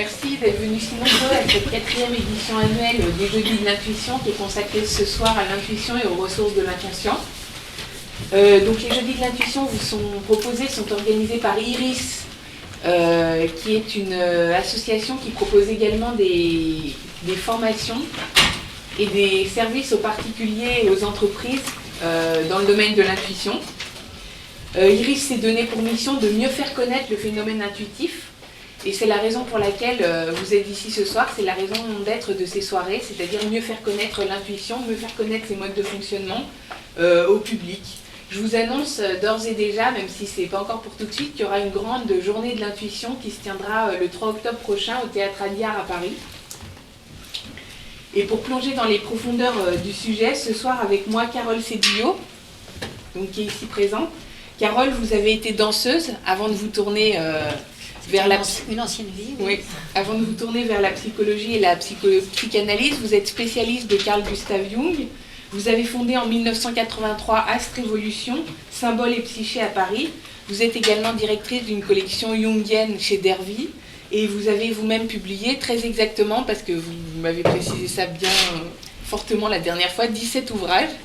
merci d'être venus si nombreux à cette 4e édition annuelle des Jeudis de l'intuition qui est consacrée ce soir à l'intuition et aux ressources de l'inconscient. Donc les Jeudis de l'intuition vous sont proposés, sont organisés par IRIS, qui est une association qui propose également des formations et des services aux particuliers et aux entreprises dans le domaine de l'intuition. IRIS s'est donné pour mission de mieux faire connaître le phénomène intuitif. Et c'est la raison pour laquelle vous êtes ici ce soir, c'est la raison d'être de ces soirées, c'est-à-dire mieux faire connaître l'intuition, mieux faire connaître ses modes de fonctionnement au public. Je vous annonce d'ores et déjà, même si ce n'est pas encore pour tout de suite, qu'il y aura une grande journée de l'intuition qui se tiendra le 3 octobre prochain au Théâtre Alliard à Paris. Et pour plonger dans les profondeurs du sujet, ce soir avec moi, Carole Cédillo, donc, qui est ici présente. Carole, vous avez été danseuse avant de vous tourner vers une ancienne vie. Oui. Avant de vous tourner vers la psychologie et la psychanalyse. Vous êtes spécialiste de Carl Gustav Jung. Vous avez fondé en 1983 Astre Évolution, Symbole et Psyché à Paris. Vous êtes également directrice d'une collection jungienne chez Dervy. Et vous avez vous-même publié très exactement, parce que vous m'avez précisé ça bien fortement la dernière fois, 17 ouvrages.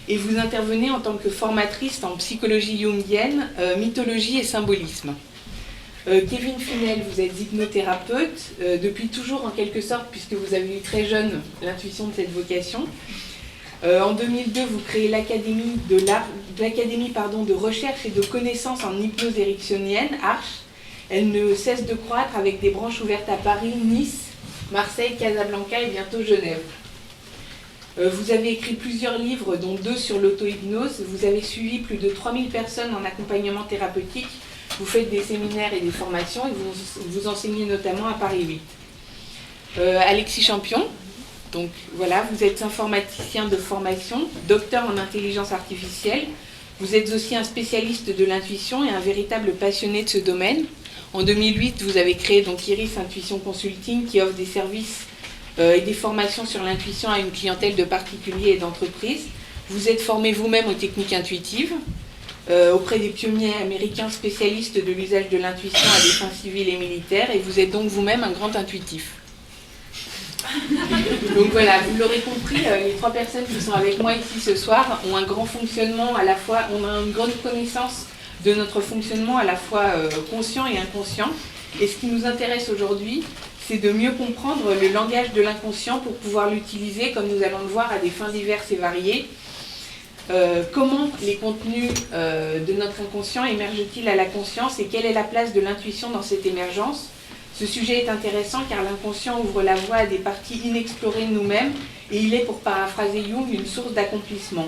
Et vous intervenez en tant que formatrice en psychologie jungienne, mythologie et symbolisme. Kevin Funel, vous êtes hypnothérapeute, depuis toujours en quelque sorte, puisque vous avez eu très jeune l'intuition de cette vocation. En 2002, vous créez l'Académie de recherche et de connaissances en hypnose ericksonienne, ARCH. Elle ne cesse de croître avec des branches ouvertes à Paris, Nice, Marseille, Casablanca et bientôt Genève. Vous avez écrit plusieurs livres, dont 2 sur l'auto-hypnose. Vous avez suivi plus de 3000 personnes en accompagnement thérapeutique. Vous faites des séminaires et des formations et vous enseignez notamment à Paris 8. Alexis Champion, donc voilà, vous êtes informaticien de formation, docteur en intelligence artificielle. Vous êtes aussi un spécialiste de l'intuition et un véritable passionné de ce domaine. En 2008, vous avez créé donc Iris Intuition Consulting qui offre des services et des formations sur l'intuition à une clientèle de particuliers et d'entreprises. Vous êtes formé vous-même aux techniques intuitives auprès des pionniers américains spécialistes de l'usage de l'intuition à des fins civiles et militaires, et vous êtes donc vous-même un grand intuitif. Donc voilà, vous l'aurez compris, les 3 personnes qui sont avec moi ici ce soir ont un grand fonctionnement à la fois, on a une grande connaissance de notre fonctionnement à la fois conscient et inconscient. Et ce qui nous intéresse aujourd'hui, c'est de mieux comprendre le langage de l'inconscient pour pouvoir l'utiliser, comme nous allons le voir, à des fins diverses et variées. Comment les contenus de notre inconscient émergent-ils à la conscience et quelle est la place de l'intuition dans cette émergence? Ce sujet est intéressant car l'inconscient ouvre la voie à des parties inexplorées de nous-mêmes et il est, pour paraphraser Jung, une source d'accomplissement.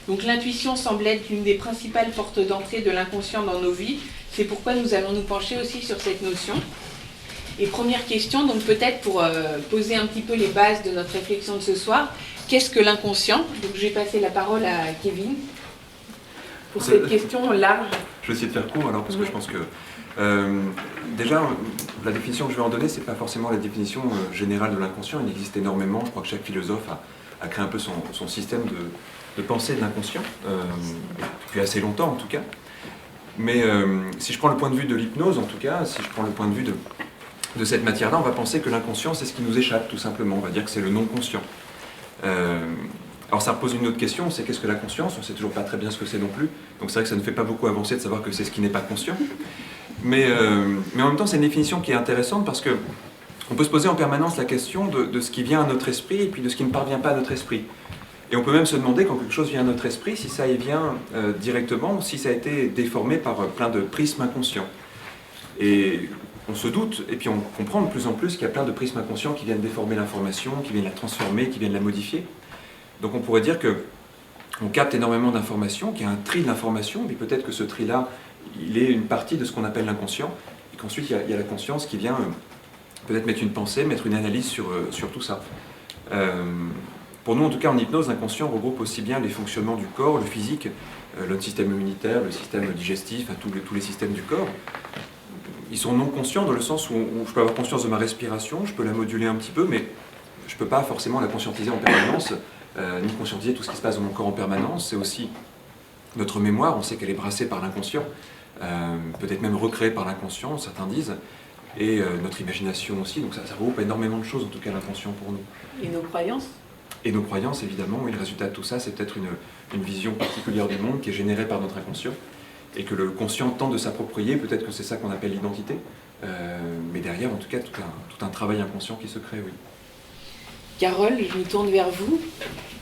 Donc l'intuition semble être l'une des principales portes d'entrée de l'inconscient dans nos vies. C'est pourquoi nous allons nous pencher aussi sur cette notion. Et première question, donc peut-être pour poser un petit peu les bases de notre réflexion de ce soir, qu'est-ce que l'inconscient? Donc je vais passer la parole à Kevin pour cette question large. Je vais essayer de faire court alors, parce que je pense que déjà, la définition que je vais en donner, c'est pas forcément la définition générale de l'inconscient. Il existe énormément, je crois que chaque philosophe a créé un peu son système de pensée de l'inconscient, depuis assez longtemps en tout cas. Mais si je prends le point de vue de l'hypnose, en tout cas, si je prends le point de vue de cette matière-là, on va penser que l'inconscient, c'est ce qui nous échappe, tout simplement. On va dire que c'est le non-conscient. Alors ça repose une autre question, c'est qu'est-ce que la conscience? On ne sait toujours pas très bien ce que c'est non plus. Donc c'est vrai que ça ne fait pas beaucoup avancer de savoir que c'est ce qui n'est pas conscient. Mais en même temps, c'est une définition qui est intéressante parce que on peut se poser en permanence la question de ce qui vient à notre esprit et puis de ce qui ne parvient pas à notre esprit. Et on peut même se demander, quand quelque chose vient à notre esprit, si ça y vient directement ou si ça a été déformé par plein de prismes inconscients. Et on se doute, et puis on comprend de plus en plus qu'il y a plein de prismes inconscients qui viennent déformer l'information, qui viennent la transformer, qui viennent la modifier. Donc on pourrait dire qu'on capte énormément d'informations, qu'il y a un tri d'informations, mais peut-être que ce tri-là, il est une partie de ce qu'on appelle l'inconscient, et qu'ensuite il y a la conscience qui vient peut-être mettre une pensée, mettre une analyse sur tout ça. Pour nous, en tout cas, en hypnose, l'inconscient regroupe aussi bien les fonctionnements du corps, le physique, le système immunitaire, le système digestif, tous les systèmes du corps. Ils sont non conscients dans le sens où je peux avoir conscience de ma respiration, je peux la moduler un petit peu, mais je ne peux pas forcément la conscientiser en permanence, ni conscientiser tout ce qui se passe dans mon corps en permanence. C'est aussi notre mémoire, on sait qu'elle est brassée par l'inconscient, peut-être même recréée par l'inconscient, certains disent. et notre imagination aussi. Donc ça regroupe énormément de choses, en tout cas l'inconscient pour nous. Et nos croyances? Et nos croyances, évidemment, oui, le résultat de tout ça, c'est peut-être une vision particulière du monde qui est générée par notre inconscient, et que le conscient tente de s'approprier, peut-être que c'est ça qu'on appelle l'identité, mais derrière, en tout cas, tout un travail inconscient qui se crée, oui. Carole, je me tourne vers vous.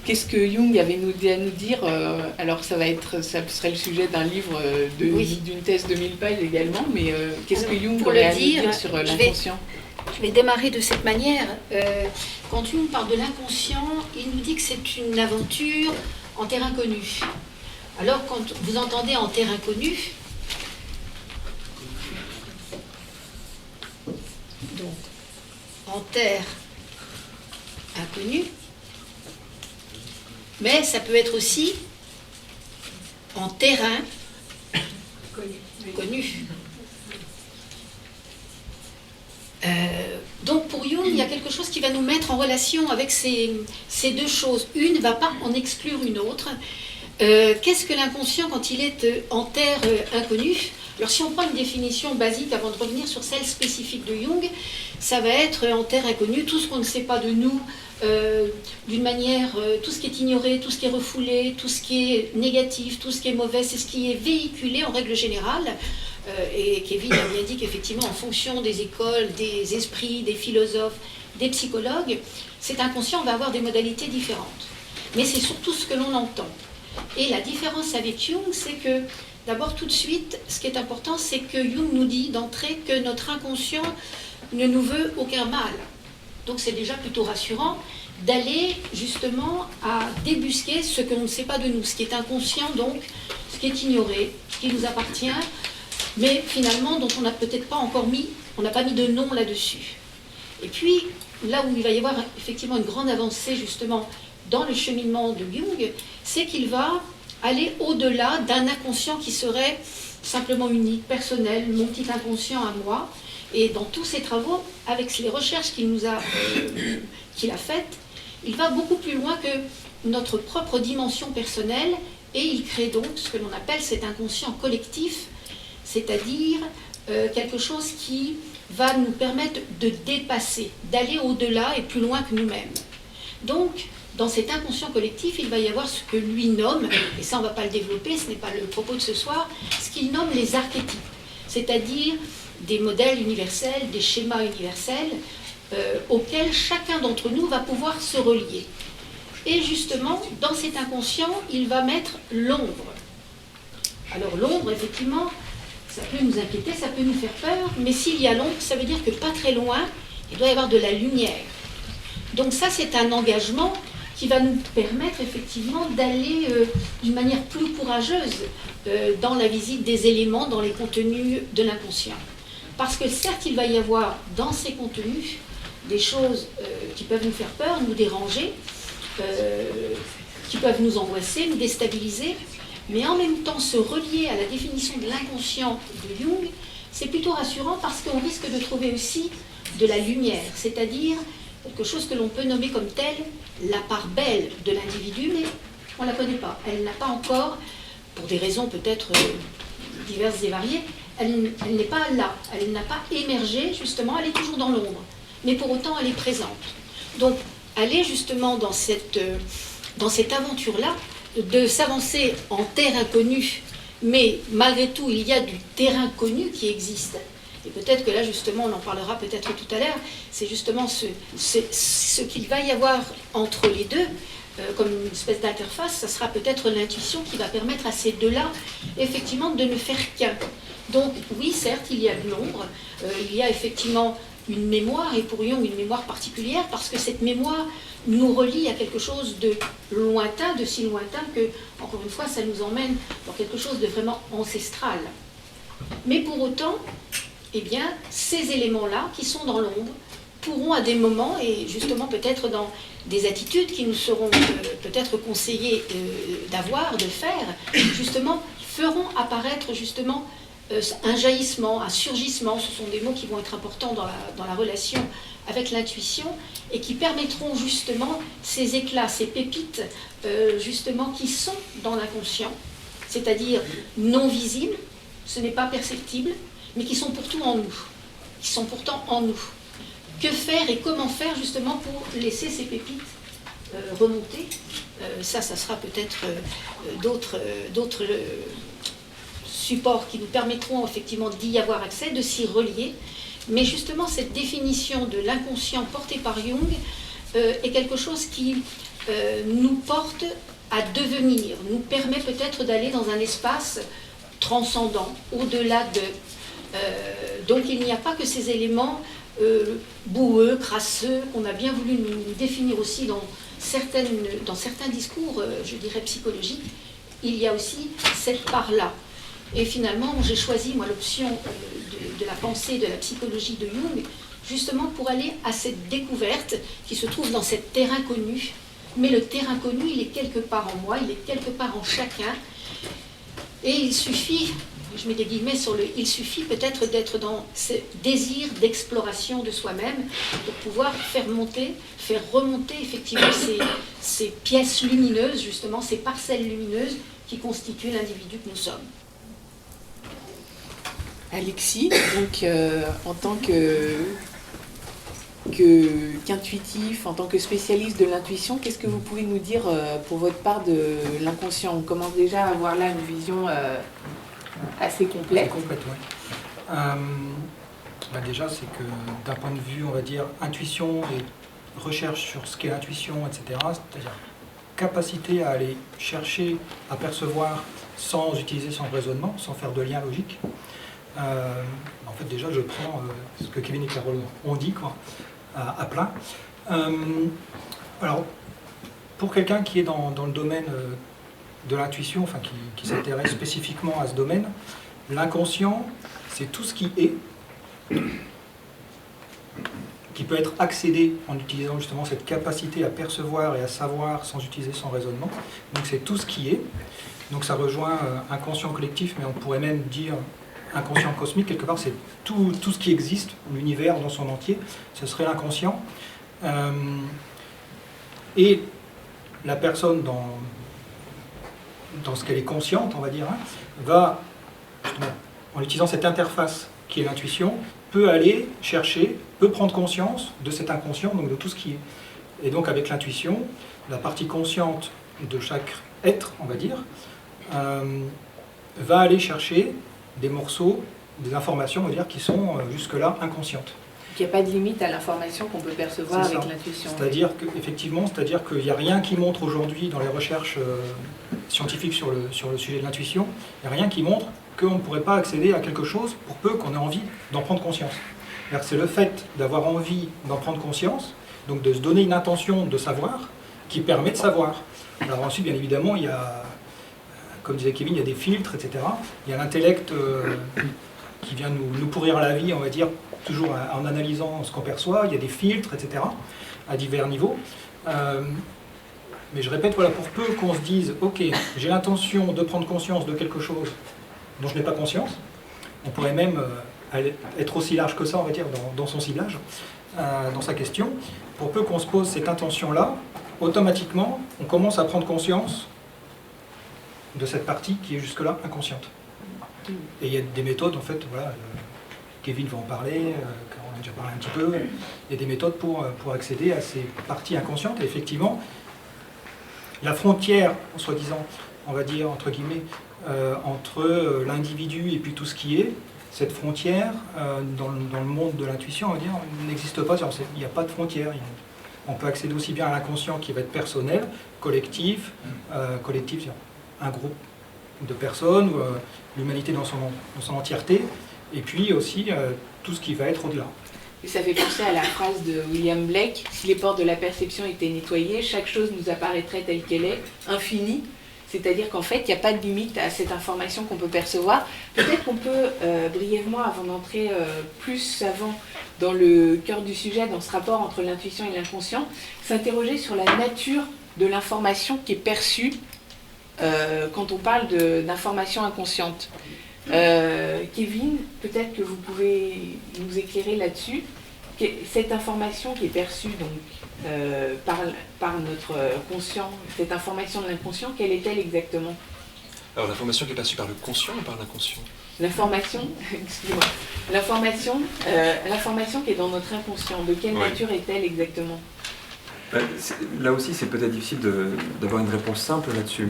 Qu'est-ce que Jung avait à nous dire? Alors ça serait le sujet d'un livre, d'une thèse de 1000 pages également, mais qu'est-ce que Jung aurait à nous dire sur l'inconscient? Je vais démarrer de cette manière. Quand Jung parle de l'inconscient, il nous dit que c'est une aventure en terre inconnue. Alors quand vous entendez en terre inconnue, donc en terre inconnue, mais ça peut être aussi en terrain connu. Donc pour Jung, il y a quelque chose qui va nous mettre en relation avec ces deux choses. Une ne va pas en exclure une autre. Qu'est-ce que l'inconscient quand il est en terre inconnue? Alors si on prend une définition basique avant de revenir sur celle spécifique de Jung, ça va être en terre inconnue tout ce qu'on ne sait pas de nous, d'une manière, tout ce qui est ignoré, tout ce qui est refoulé, tout ce qui est négatif, tout ce qui est mauvais, c'est ce qui est véhiculé en règle générale. Et Kevin a bien dit qu'effectivement, en fonction des écoles, des esprits, des philosophes, des psychologues, cet inconscient va avoir des modalités différentes. Mais c'est surtout ce que l'on entend. Et la différence avec Jung, c'est que, d'abord, tout de suite, ce qui est important, c'est que Jung nous dit d'entrée que notre inconscient ne nous veut aucun mal. Donc c'est déjà plutôt rassurant d'aller justement à débusquer ce que l'on ne sait pas de nous, ce qui est inconscient, donc ce qui est ignoré, ce qui nous appartient, mais finalement dont on n'a peut-être pas encore on n'a pas mis de nom là-dessus. Et puis, là où il va y avoir effectivement une grande avancée justement dans le cheminement de Jung, c'est qu'il va aller au-delà d'un inconscient qui serait simplement unique, personnel, mon petit inconscient à moi. Et dans tous ses travaux, avec les recherches qu'il a faites, il va beaucoup plus loin que notre propre dimension personnelle et il crée donc ce que l'on appelle cet inconscient collectif, c'est-à-dire quelque chose qui va nous permettre de dépasser, d'aller au-delà et plus loin que nous-mêmes. Donc, dans cet inconscient collectif, il va y avoir ce que lui nomme, et ça on ne va pas le développer, ce n'est pas le propos de ce soir, ce qu'il nomme les archétypes, c'est-à-dire des modèles universels, des schémas universels auxquels chacun d'entre nous va pouvoir se relier. Et justement, dans cet inconscient, il va mettre l'ombre. Alors l'ombre, effectivement, ça peut nous inquiéter, ça peut nous faire peur, mais s'il y a l'ombre, ça veut dire que pas très loin, il doit y avoir de la lumière. Donc ça, c'est un engagement qui va nous permettre effectivement d'aller d'une manière plus courageuse dans la visite des éléments, dans les contenus de l'inconscient. Parce que certes, il va y avoir dans ces contenus des choses qui peuvent nous faire peur, nous déranger, qui peuvent nous angoisser, nous déstabiliser, mais en même temps se relier à la définition de l'inconscient de Jung, c'est plutôt rassurant parce qu'on risque de trouver aussi de la lumière, c'est-à-dire quelque chose que l'on peut nommer comme telle la part belle de l'individu, mais on ne la connaît pas. Elle n'a pas encore, pour des raisons peut-être diverses et variées, elle n'est pas là, elle n'a pas émergé, justement, elle est toujours dans l'ombre. Mais pour autant, elle est présente. Donc, aller justement dans cette aventure-là, de s'avancer en terre inconnue, mais malgré tout, il y a du terrain connu qui existe. Et peut-être que là, justement, on en parlera peut-être tout à l'heure, c'est justement ce qu'il va y avoir entre les deux, comme une espèce d'interface, ça sera peut-être l'intuition qui va permettre à ces deux-là, effectivement, de ne faire qu'un. Donc, oui, certes, il y a de l'ombre, il y a effectivement une mémoire, et pour Jung, une mémoire particulière, parce que cette mémoire nous relie à quelque chose de lointain, de si lointain que, encore une fois, ça nous emmène dans quelque chose de vraiment ancestral. Mais pour autant, eh bien, ces éléments-là, qui sont dans l'ombre, pourront à des moments, et justement peut-être dans des attitudes qui nous seront peut-être conseillées d'avoir, de faire, justement, feront apparaître justement un jaillissement, un surgissement. Ce sont des mots qui vont être importants dans la relation avec l'intuition et qui permettront justement ces éclats, ces pépites, justement, qui sont dans l'inconscient, c'est-à-dire non visibles, ce n'est pas perceptible, mais qui sont pourtant en nous. qui sont pourtant en nous. Que faire et comment faire justement pour laisser ces pépites remonter? Ça sera peut-être d'autres supports qui nous permettront effectivement d'y avoir accès, de s'y relier. Mais justement, cette définition de l'inconscient portée par Jung est quelque chose qui nous porte à devenir, nous permet peut-être d'aller dans un espace transcendant, au-delà de... donc il n'y a pas que ces éléments boueux, crasseux, qu'on a bien voulu nous définir aussi dans certains discours, je dirais psychologiques. Il y a aussi cette part-là. Et finalement, j'ai choisi, moi, l'option de la pensée, de la psychologie de Jung, justement pour aller à cette découverte qui se trouve dans cette terre inconnue. Mais le terre inconnu, il est quelque part en moi, il est quelque part en chacun. Et il suffit, je mets des guillemets sur le « il suffit » peut-être d'être dans ce désir d'exploration de soi-même pour pouvoir faire remonter effectivement ces pièces lumineuses, justement, ces parcelles lumineuses qui constituent l'individu que nous sommes. Alexis, donc en tant qu'intuitif, en tant que spécialiste de l'intuition, qu'est-ce que vous pouvez nous dire pour votre part de l'inconscient? On commence déjà à avoir là une vision assez complète. Complète, oui. Déjà, c'est que d'un point de vue, on va dire, intuition et recherche sur ce qu'est l'intuition, etc., c'est-à-dire capacité à aller chercher, à percevoir sans utiliser son raisonnement, sans faire de lien logique. En fait, déjà, je prends ce que Kevin et Carole ont dit, quoi, à plein. Alors, pour quelqu'un qui est dans le domaine de l'intuition, enfin qui s'intéresse spécifiquement à ce domaine, l'inconscient, c'est tout ce qui est, qui peut être accédé en utilisant justement cette capacité à percevoir et à savoir sans utiliser son raisonnement. Donc c'est tout ce qui est. Donc ça rejoint inconscient collectif, mais on pourrait même dire inconscient cosmique, quelque part c'est tout ce qui existe, l'univers dans son entier, ce serait l'inconscient. Et la personne dans ce qu'elle est consciente, on va dire, va, justement, en utilisant cette interface qui est l'intuition, peut aller chercher, peut prendre conscience de cet inconscient, donc de tout ce qui est. Et donc avec l'intuition, la partie consciente de chaque être, on va dire, va aller chercher des morceaux, des informations, on va dire, qui sont jusque-là inconscientes. Il n'y a pas de limite à l'information qu'on peut percevoir avec l'intuition. C'est-à-dire qu'effectivement, c'est-à-dire qu'il n'y a rien qui montre aujourd'hui dans les recherches scientifiques sur le sujet de l'intuition, il n'y a rien qui montre qu'on ne pourrait pas accéder à quelque chose pour peu qu'on ait envie d'en prendre conscience. C'est le fait d'avoir envie d'en prendre conscience, donc de se donner une intention de savoir, qui permet de savoir. Alors ensuite, bien évidemment, il y a, comme disait Kevin, il y a des filtres, etc. Il y a l'intellect qui vient nous pourrir la vie, on va dire, toujours en analysant ce qu'on perçoit. Il y a des filtres, etc., à divers niveaux. Mais je répète, voilà, pour peu qu'on se dise, ok, j'ai l'intention de prendre conscience de quelque chose dont je n'ai pas conscience, on pourrait même être aussi large que ça, on va dire, dans son ciblage, dans sa question. Pour peu qu'on se pose cette intention-là, automatiquement, on commence à prendre conscience de cette partie qui est jusque-là inconsciente. Et il y a des méthodes, en fait, voilà, Kevin va en parler, on a déjà parlé un petit peu, il y a des méthodes pour accéder à ces parties inconscientes. Et effectivement, la frontière, soi-disant, on va dire, entre guillemets, entre l'individu et puis tout ce qui est, cette frontière, dans le monde de l'intuition, on va dire, n'existe pas. Il n'y a pas de frontière. On peut accéder aussi bien à l'inconscient qui va être personnel, collectif, collectif, un groupe de personnes, ou l'humanité dans son entièreté, et puis aussi tout ce qui va être au-delà. Et ça fait penser à la phrase de William Blake, si les portes de la perception étaient nettoyées, chaque chose nous apparaîtrait telle qu'elle est, infinie. C'est-à-dire qu'en fait, il n'y a pas de limite à cette information qu'on peut percevoir. Peut-être qu'on peut, brièvement, avant d'entrer plus avant dans le cœur du sujet, dans ce rapport entre l'intuition et l'inconscient, s'interroger sur la nature de l'information qui est perçue quand on parle d'information inconsciente. Kevin, peut-être que vous pouvez nous éclairer là-dessus. Cette information qui est perçue donc, par notre conscient, cette information de l'inconscient, quelle est-elle exactement? Alors l'information qui est perçue par le conscient ou par l'inconscient? L'information, excusez-moi, l'information qui est dans notre inconscient, de quelle Oui. nature est-elle exactement? Là aussi, c'est peut-être difficile d'avoir une réponse simple là-dessus.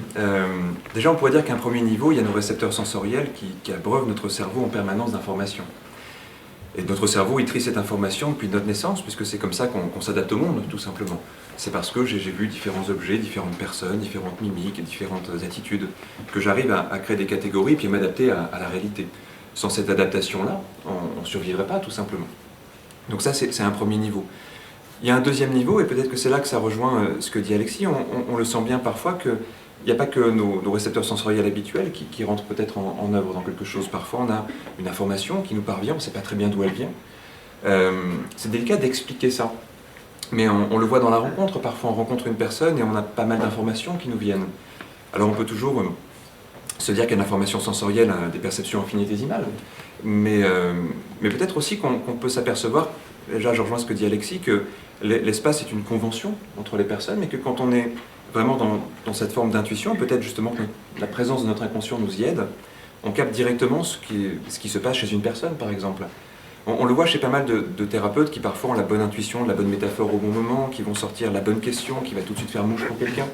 Déjà, on pourrait dire qu'à un premier niveau, il y a nos récepteurs sensoriels qui abreuvent notre cerveau en permanence d'informations. Et notre cerveau, il trie cette information depuis notre naissance, puisque c'est comme ça qu'on s'adapte au monde, tout simplement. C'est parce que j'ai vu différents objets, différentes personnes, différentes mimiques, différentes attitudes, que j'arrive à créer des catégories puis à m'adapter à la réalité. Sans cette adaptation-là, on ne survivrait pas, tout simplement. Donc ça, c'est un premier niveau. Il y a un deuxième niveau, et peut-être que c'est là que ça rejoint ce que dit Alexis. On le sent bien parfois qu'il n'y a pas que nos récepteurs sensoriels habituels qui rentrent peut-être en œuvre dans quelque chose. Parfois, on a une information qui nous parvient, on ne sait pas très bien d'où elle vient. C'est délicat d'expliquer ça. Mais on le voit dans la rencontre. Parfois, on rencontre une personne et on a pas mal d'informations qui nous viennent. Alors, on peut toujours se dire qu'il y a une information sensorielle, des perceptions infinitésimales. Mais peut-être aussi qu'on peut s'apercevoir, déjà, je rejoins ce que dit Alexis, que l'espace est une convention entre les personnes, mais que quand on est vraiment dans cette forme d'intuition, peut-être justement que la présence de notre inconscient nous y aide, on capte directement ce qui se passe chez une personne, par exemple. On le voit chez pas mal de thérapeutes qui parfois ont la bonne intuition, la bonne métaphore au bon moment, qui vont sortir la bonne question, qui va tout de suite faire mouche pour quelqu'un.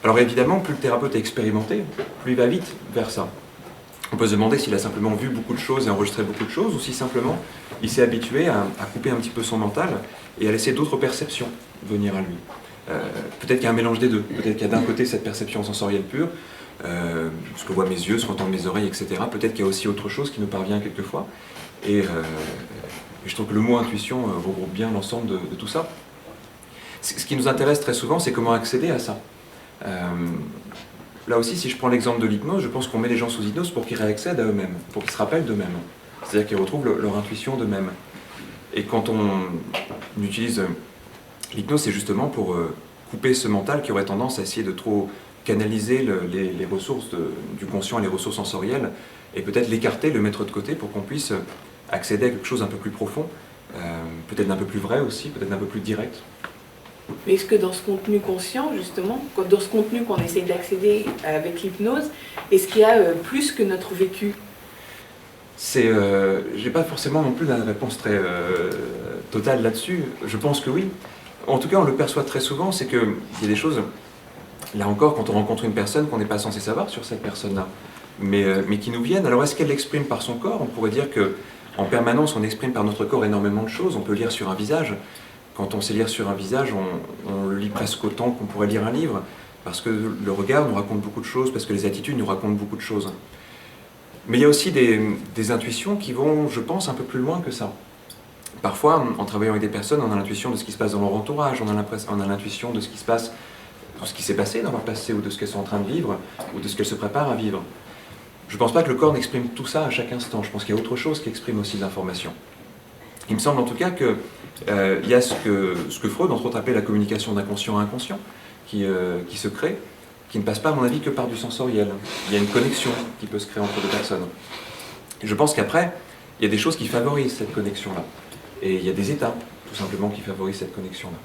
Alors évidemment, plus le thérapeute est expérimenté, plus il va vite vers ça. On peut se demander s'il a simplement vu beaucoup de choses et enregistré beaucoup de choses, ou si simplement il s'est habitué à couper un petit peu son mental et à laisser d'autres perceptions venir à lui. Peut-être qu'il y a un mélange des deux. Peut-être qu'il y a d'un côté cette perception sensorielle pure, ce que voient mes yeux, ce qu'entendent mes oreilles, etc. Peut-être qu'il y a aussi autre chose qui nous parvient quelquefois. Et je trouve que le mot intuition regroupe bien l'ensemble de tout ça. Ce qui nous intéresse très souvent, c'est comment accéder à ça. Là aussi, si je prends l'exemple de l'hypnose, je pense qu'on met les gens sous hypnose pour qu'ils réaccèdent à eux-mêmes, pour qu'ils se rappellent d'eux-mêmes. C'est-à-dire qu'ils retrouvent leur intuition d'eux-mêmes. Et quand on utilise l'hypnose, c'est justement pour couper ce mental qui aurait tendance à essayer de trop canaliser les ressources du conscient et les ressources sensorielles, et peut-être l'écarter, le mettre de côté pour qu'on puisse accéder à quelque chose d'un peu plus profond, peut-être d'un peu plus vrai aussi, peut-être d'un peu plus direct. Mais est-ce que dans ce contenu conscient, justement, dans ce contenu qu'on essaye d'accéder avec l'hypnose, est-ce qu'il y a plus que notre vécu? J'ai pas forcément non plus une réponse très totale là-dessus. Je pense que oui. En tout cas, on le perçoit très souvent, c'est qu'il y a des choses, là encore, quand on rencontre une personne qu'on n'est pas censé savoir sur cette personne-là, mais qui nous viennent. Alors est-ce qu'elle l'exprime par son corps? On pourrait dire qu'en permanence, on exprime par notre corps énormément de choses. On peut lire sur un visage. Quand on sait lire sur un visage, on le lit presque autant qu'on pourrait lire un livre, parce que le regard nous raconte beaucoup de choses, parce que les attitudes nous racontent beaucoup de choses. Mais il y a aussi des intuitions qui vont, je pense, un peu plus loin que ça. Parfois, en travaillant avec des personnes, on a l'intuition de ce qui se passe dans leur entourage, on a l'intuition de ce qui se passe, de ce qui s'est passé dans leur passé, ou de ce qu'elles sont en train de vivre, ou de ce qu'elles se préparent à vivre. Je ne pense pas que le corps n'exprime tout ça à chaque instant. Je pense qu'il y a autre chose qui exprime aussi l'information. Il me semble en tout cas qu'il y a ce que Freud, entre autres, appelait la communication d'inconscient à inconscient, qui se crée, qui ne passe pas, à mon avis, que par du sensoriel. Il y a une connexion qui peut se créer entre deux personnes. Et je pense qu'après, il y a des choses qui favorisent cette connexion-là. Et il y a des états, tout simplement, qui favorisent cette connexion-là.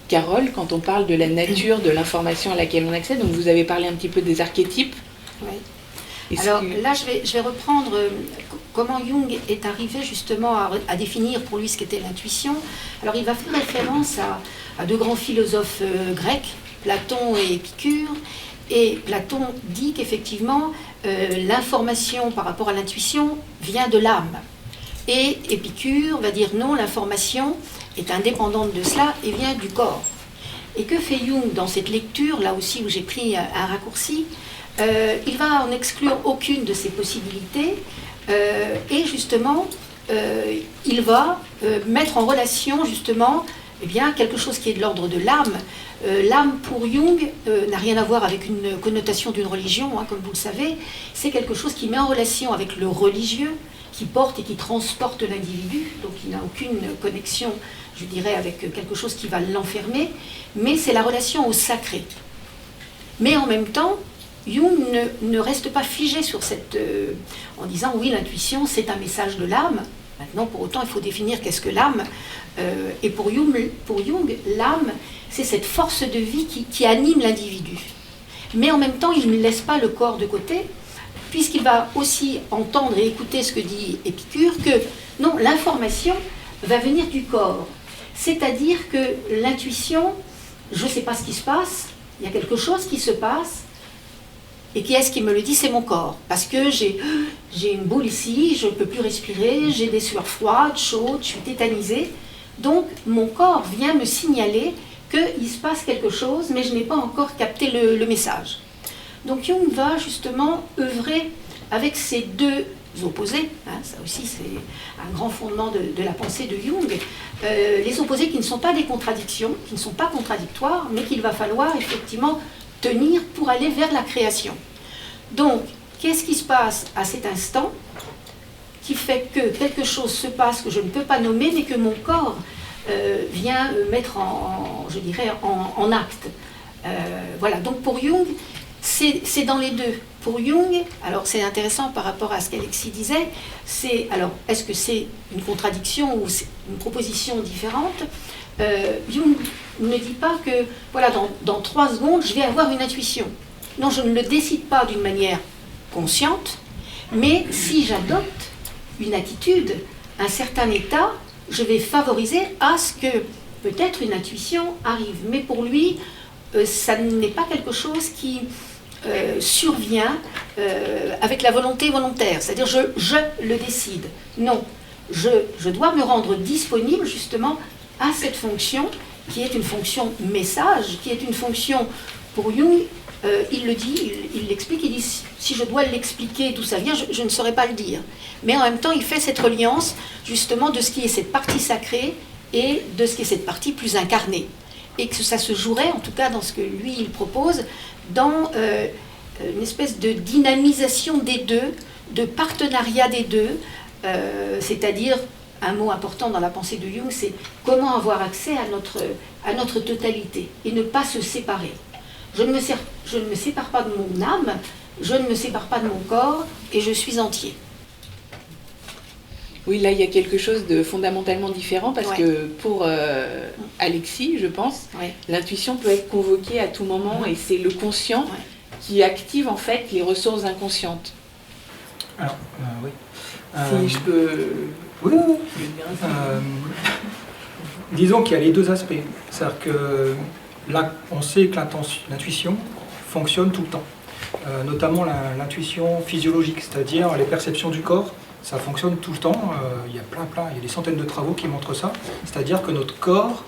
Carole, quand on parle de la nature de l'information à laquelle on accède, donc vous avez parlé un petit peu des archétypes. Oui. Alors là, je vais reprendre comment Jung est arrivé justement à définir pour lui ce qu'était l'intuition. Alors il va faire référence à deux grands philosophes grecs, Platon et Épicure. Et Platon dit qu'effectivement, l'information par rapport à l'intuition vient de l'âme. Et Épicure va dire non, l'information est indépendante de cela et vient du corps. Et que fait Jung dans cette lecture, là aussi où j'ai pris un raccourci, il va en exclure aucune de ces possibilités et justement il va mettre en relation justement eh bien, quelque chose qui est de l'ordre de l'âme. L'âme pour Jung n'a rien à voir avec une connotation d'une religion, hein, comme vous le savez. C'est quelque chose qui met en relation avec le religieux, qui porte et qui transporte l'individu, donc il n'a aucune connexion, je dirais, avec quelque chose qui va l'enfermer, mais c'est la relation au sacré. Mais en même temps, Jung ne reste pas figé sur cette... en disant, oui, l'intuition, c'est un message de l'âme. Maintenant, pour autant, il faut définir qu'est-ce que l'âme. Et pour Jung, l'âme, c'est cette force de vie qui anime l'individu. Mais en même temps, il ne laisse pas le corps de côté, puisqu'il va aussi entendre et écouter ce que dit Épicure, que non, l'information va venir du corps. C'est-à-dire que l'intuition, je ne sais pas ce qui se passe, il y a quelque chose qui se passe, et qui est-ce qui me le dit? C'est mon corps. Parce que j'ai une boule ici, je ne peux plus respirer, j'ai des sueurs froides, chaudes, je suis tétanisée. Donc mon corps vient me signaler qu'il se passe quelque chose, mais je n'ai pas encore capté le message. Donc Jung va justement œuvrer avec ces deux opposés, hein, ça aussi c'est un grand fondement de la pensée de Jung, les opposés qui ne sont pas des contradictions, qui ne sont pas contradictoires, mais qu'il va falloir effectivement tenir pour aller vers la création. Donc, qu'est-ce qui se passe à cet instant qui fait que quelque chose se passe que je ne peux pas nommer, mais que mon corps vient mettre je dirais, en acte. Voilà, donc pour Jung, c'est dans les deux. Pour Jung, alors c'est intéressant par rapport à ce qu'Alexis disait, alors est-ce que c'est une contradiction ou c'est une proposition différente? Jung ne dit pas que voilà, dans 3 secondes, je vais avoir une intuition. Non, je ne le décide pas d'une manière consciente, mais si j'adopte une attitude, un certain état, je vais favoriser à ce que peut-être une intuition arrive. Mais pour lui, ça n'est pas quelque chose qui survient avec la volonté volontaire, c'est-à-dire je le décide. Non, je dois me rendre disponible justement à cette fonction qui est une fonction message, qui est une fonction, pour Jung, il le dit, il l'explique, il dit si je dois l'expliquer d'où ça vient, je ne saurais pas le dire. Mais en même temps, il fait cette reliance justement de ce qui est cette partie sacrée et de ce qui est cette partie plus incarnée. Et que ça se jouerait, en tout cas dans ce que lui il propose, dans une espèce de dynamisation des deux, de partenariat des deux, c'est-à-dire, un mot important dans la pensée de Jung, c'est comment avoir accès à notre totalité et ne pas se séparer. Je ne me sépare pas de mon âme, je ne me sépare pas de mon corps et je suis entier. Oui, là, il y a quelque chose de fondamentalement différent parce que pour Alexis, je pense, l'intuition peut être convoquée à tout moment et c'est le conscient qui active en fait les ressources inconscientes. Alors, oui. Si je peux... Oui. Disons qu'il y a les deux aspects. C'est-à-dire que là, on sait que l'intuition fonctionne tout le temps. Notamment l'intuition physiologique, c'est-à-dire les perceptions du corps, ça fonctionne tout le temps. Il y a il y a des centaines de travaux qui montrent ça. C'est-à-dire que notre corps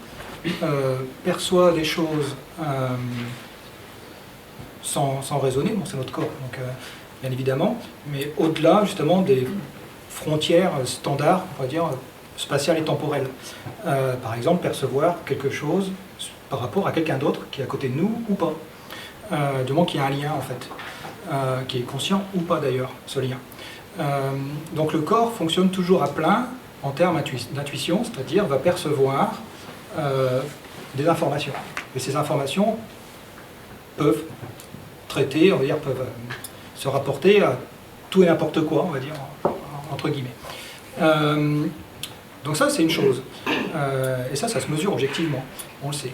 perçoit des choses sans raisonner. Bon, c'est notre corps, donc bien évidemment, mais au-delà justement des frontières standards, on va dire, spatiales et temporelles. Par exemple, percevoir quelque chose par rapport à quelqu'un d'autre qui est à côté de nous ou pas. Du moins qu'il y a un lien en fait, qui est conscient ou pas d'ailleurs, ce lien. Donc le corps fonctionne toujours à plein en termes d'intuition, c'est-à-dire va percevoir des informations. Et ces informations peuvent traiter, on va dire, peuvent se rapporter à tout et n'importe quoi, on va dire, entre guillemets. Donc ça, c'est une chose. Et ça se mesure objectivement, on le sait.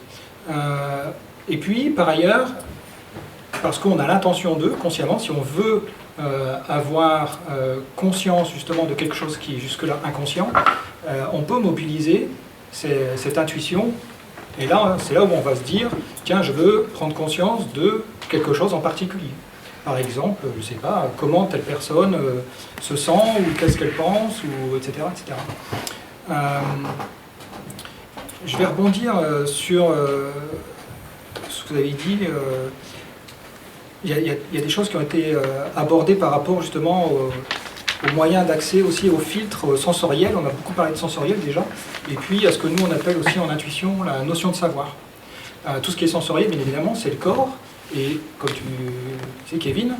Et puis, par ailleurs, parce qu'on a l'intention de, consciemment, si on veut avoir conscience justement de quelque chose qui est jusque-là inconscient, on peut mobiliser cette intuition. Et là, c'est là où on va se dire, tiens, je veux prendre conscience de quelque chose en particulier. Par exemple, je ne sais pas, comment telle personne se sent, ou qu'est-ce qu'elle pense, ou etc. etc. Je vais rebondir sur ce que vous avez dit. Il y a des choses qui ont été abordées par rapport justement aux moyens d'accès aussi aux filtres sensoriels. On a beaucoup parlé de sensoriel déjà. Et puis à ce que nous on appelle aussi en intuition la notion de savoir. Tout ce qui est sensoriel, bien évidemment, c'est le corps. Et comme tu sais, Kevin,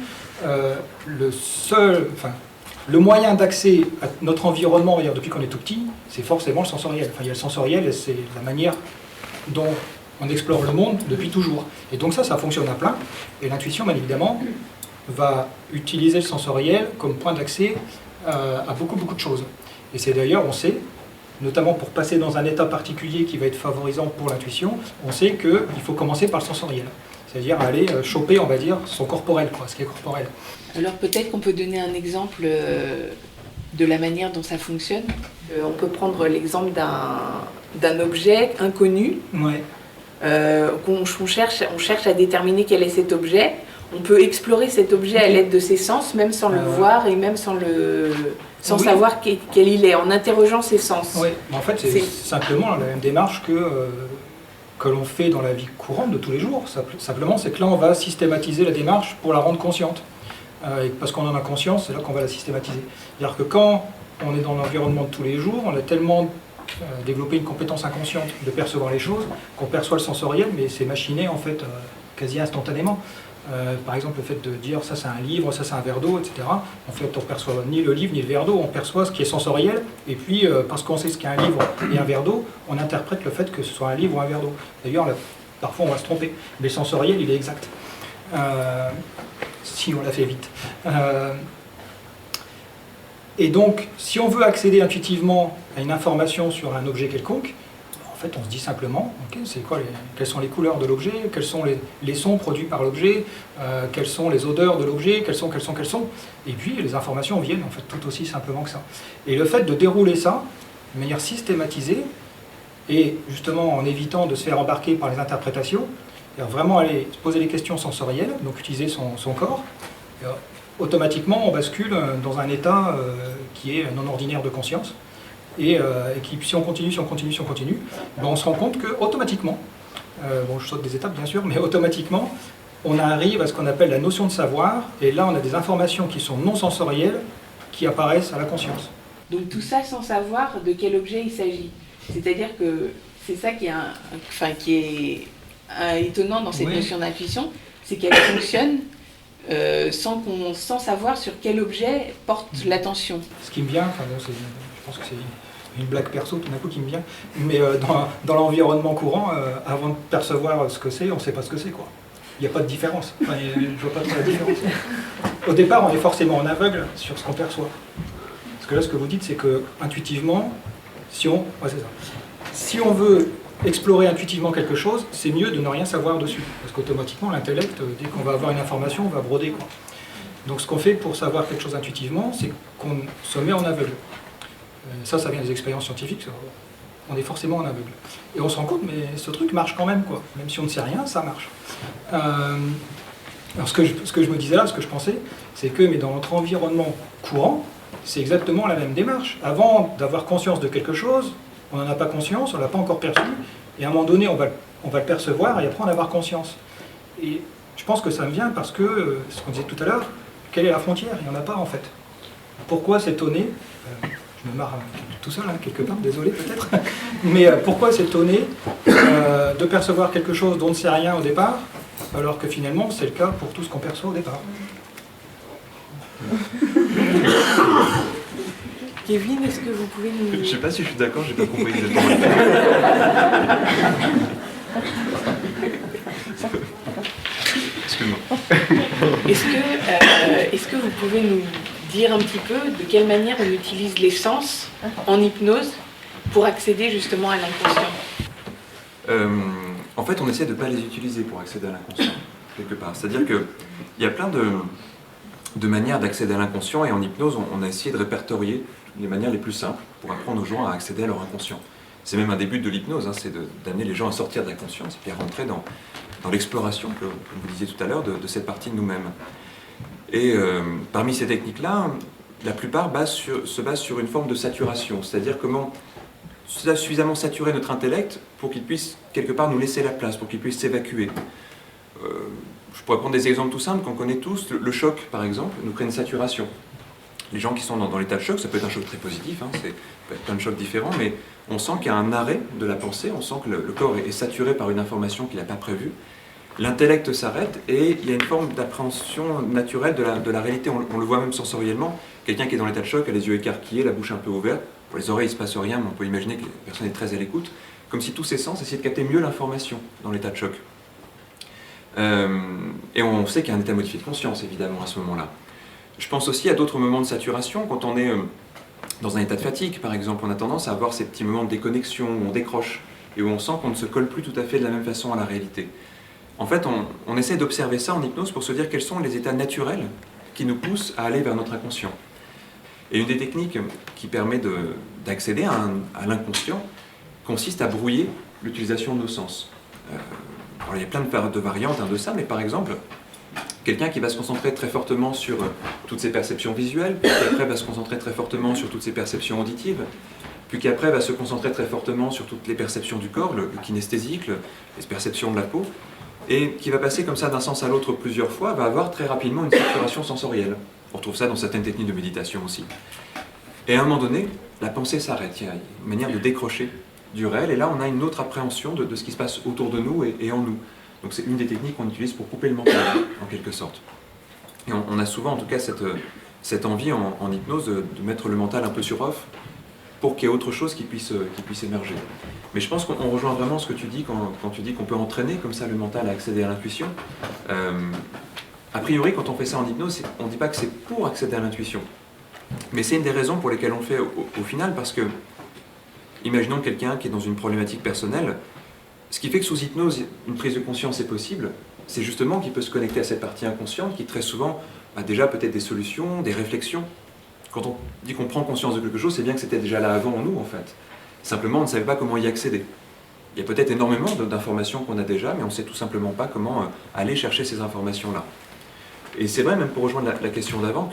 le moyen d'accès à notre environnement, depuis qu'on est tout petit, c'est forcément le sensoriel. Enfin, il y a le sensoriel et c'est la manière dont on explore le monde depuis toujours. Et donc ça fonctionne à plein. Et l'intuition, bien évidemment, va utiliser le sensoriel comme point d'accès à beaucoup de choses. Et c'est d'ailleurs, on sait, notamment pour passer dans un état particulier qui va être favorisant pour l'intuition, on sait qu'il faut commencer par le sensoriel. c'est-à-dire aller choper, on va dire, son corporel, quoi, ce qui est corporel. Alors peut-être qu'on peut donner un exemple de la manière dont ça fonctionne. On peut prendre l'exemple d'un objet inconnu. Ouais. On cherche à déterminer quel est cet objet. On peut explorer cet objet à l'aide de ses sens, même sans le voir et même sans Oui. savoir quel il est, en interrogeant ses sens. Oui, en fait, c'est simplement la même démarche que l'on fait dans la vie courante de tous les jours. Simplement, c'est que là, on va systématiser la démarche pour la rendre consciente. Et parce qu'on en a conscience, c'est là qu'on va la systématiser. C'est-à-dire que quand on est dans l'environnement de tous les jours, on a tellement développé une compétence inconsciente de percevoir les choses qu'on perçoit le sensoriel, mais c'est machiné en fait quasi instantanément. Par exemple, le fait de dire ça c'est un livre, ça c'est un verre d'eau, etc. En fait, on perçoit ni le livre ni le verre d'eau, on perçoit ce qui est sensoriel, et puis parce qu'on sait ce qu'est un livre et un verre d'eau, on interprète le fait que ce soit un livre ou un verre d'eau. D'ailleurs, parfois on va se tromper, mais le sensoriel il est exact. Si on l'a fait vite. Et donc, si on veut accéder intuitivement à une information sur un objet quelconque, en fait, on se dit simplement, okay, quelles sont les couleurs de l'objet, quels sont les sons produits par l'objet, quelles sont les odeurs de l'objet, quelles sont, et puis les informations viennent, en fait, tout aussi simplement que ça. Et le fait de dérouler ça de manière systématisée, et justement en évitant de se faire embarquer par les interprétations, vraiment aller se poser les questions sensorielles, donc utiliser son corps, automatiquement on bascule dans un état qui est non ordinaire de conscience, et qui, si on continue, ben on se rend compte que automatiquement, bon je saute des étapes bien sûr, mais automatiquement on arrive à ce qu'on appelle la notion de savoir, et là on a des informations qui sont non sensorielles qui apparaissent à la conscience. Donc tout ça sans savoir de quel objet il s'agit. C'est-à-dire que c'est ça qui est étonnant dans cette notion d'intuition, c'est qu'elle fonctionne sans savoir sur quel objet porte l'attention. Ce qui me vient, je pense que c'est une blague perso tout d'un coup qui me vient, mais dans l'environnement courant, avant de percevoir ce que c'est, on ne sait pas ce que c'est, quoi. Il n'y a pas de différence. Enfin, je ne vois pas trop la différence. Au départ, on est forcément en aveugle sur ce qu'on perçoit. Parce que là, ce que vous dites, c'est que intuitivement, si on veut explorer intuitivement quelque chose, c'est mieux de ne rien savoir dessus. Parce qu'automatiquement, l'intellect, dès qu'on va avoir une information, on va broder, quoi. Donc ce qu'on fait pour savoir quelque chose intuitivement, c'est qu'on se met en aveugle. Ça vient des expériences scientifiques, on est forcément en aveugle. Et on se rend compte, mais ce truc marche quand même, quoi. Même si on ne sait rien, ça marche. Alors ce que je me disais là, ce que je pensais, c'est que mais dans notre environnement courant, c'est exactement la même démarche. Avant d'avoir conscience de quelque chose, on n'en a pas conscience, on ne l'a pas encore perçu, et à un moment donné, on va le percevoir, et après en avoir conscience. Et je pense que ça me vient parce que, ce qu'on disait tout à l'heure, quelle est la frontière? Il n'y en a pas en fait. Pourquoi s'étonner, je me marre tout seul, hein, quelque part, désolé peut-être, mais pourquoi s'étonner de percevoir quelque chose dont on ne sait rien au départ, alors que finalement c'est le cas pour tout ce qu'on perçoit au départ. Kevin, est-ce que vous pouvez nous... Je sais pas si je suis d'accord, j'ai pas compris exactement. Excuse-moi. Est-ce que vous pouvez nous dire un petit peu de quelle manière on utilise les sens en hypnose pour accéder justement à l'inconscient? En fait, on essaie de ne pas les utiliser pour accéder à l'inconscient, quelque part. C'est-à-dire qu'il y a plein de manières d'accéder à l'inconscient, et en hypnose, on a essayé de répertorier les manières les plus simples pour apprendre aux gens à accéder à leur inconscient. C'est même un des buts de l'hypnose, hein, c'est d'amener les gens à sortir de la conscience et puis à rentrer dans l'exploration, comme vous disiez tout à l'heure, de cette partie de nous-mêmes. Et parmi ces techniques-là, la plupart se basent sur une forme de saturation, c'est-à-dire comment suffisamment saturer notre intellect pour qu'il puisse quelque part nous laisser la place, pour qu'il puisse s'évacuer. Je pourrais prendre des exemples tout simples qu'on connaît tous. Le choc, par exemple, nous crée une saturation. Les gens qui sont dans l'état de choc, ça peut être un choc très positif, hein, ça peut être plein de chocs différents, mais on sent qu'il y a un arrêt de la pensée, on sent que le corps est saturé par une information qu'il n'a pas prévue. L'intellect s'arrête et il y a une forme d'appréhension naturelle de la réalité. On le voit même sensoriellement. Quelqu'un qui est dans l'état de choc a les yeux écarquillés, la bouche un peu ouverte. Pour les oreilles, il ne se passe rien, mais on peut imaginer que la personne est très à l'écoute. Comme si tous ses sens essayaient de capter mieux l'information dans l'état de choc. Et on sait qu'il y a un état modifié de conscience, évidemment, à ce moment-là. Je pense aussi à d'autres moments de saturation. Quand on est dans un état de fatigue, par exemple, on a tendance à avoir ces petits moments de déconnexion où on décroche et où on sent qu'on ne se colle plus tout à fait de la même façon à la réalité. En fait, on essaie d'observer ça en hypnose pour se dire quels sont les états naturels qui nous poussent à aller vers notre inconscient. Et une des techniques qui permet d'accéder à l'inconscient consiste à brouiller l'utilisation de nos sens. Alors, il y a plein de variantes de ça, mais par exemple, quelqu'un qui va se concentrer très fortement sur toutes ses perceptions visuelles, puis qui après va se concentrer très fortement sur toutes ses perceptions auditives, puis qui après va se concentrer très fortement sur toutes les perceptions du corps, le kinesthésique, les perceptions de la peau, et qui va passer comme ça d'un sens à l'autre plusieurs fois, va avoir très rapidement une saturation sensorielle. On retrouve ça dans certaines techniques de méditation aussi. Et à un moment donné, la pensée s'arrête, il y a une manière de décrocher du réel, et là on a une autre appréhension de ce qui se passe autour de nous et en nous. Donc c'est une des techniques qu'on utilise pour couper le mental, en quelque sorte. Et on a souvent en tout cas cette envie en hypnose de mettre le mental un peu sur off, pour qu'il y ait autre chose qui puisse émerger. Mais je pense qu'on rejoint vraiment ce que tu dis quand tu dis qu'on peut entraîner comme ça le mental à accéder à l'intuition. A priori, quand on fait ça en hypnose, on ne dit pas que c'est pour accéder à l'intuition. Mais c'est une des raisons pour lesquelles on le fait au final, parce que, imaginons quelqu'un qui est dans une problématique personnelle, ce qui fait que sous hypnose, une prise de conscience est possible, c'est justement qu'il peut se connecter à cette partie inconsciente qui très souvent a déjà peut-être des solutions, des réflexions. Quand on dit qu'on prend conscience de quelque chose, c'est bien que c'était déjà là avant en nous, en fait. Simplement, on ne savait pas comment y accéder. Il y a peut-être énormément d'informations qu'on a déjà, mais on ne sait tout simplement pas comment aller chercher ces informations-là. Et c'est vrai, même pour rejoindre la question d'avant,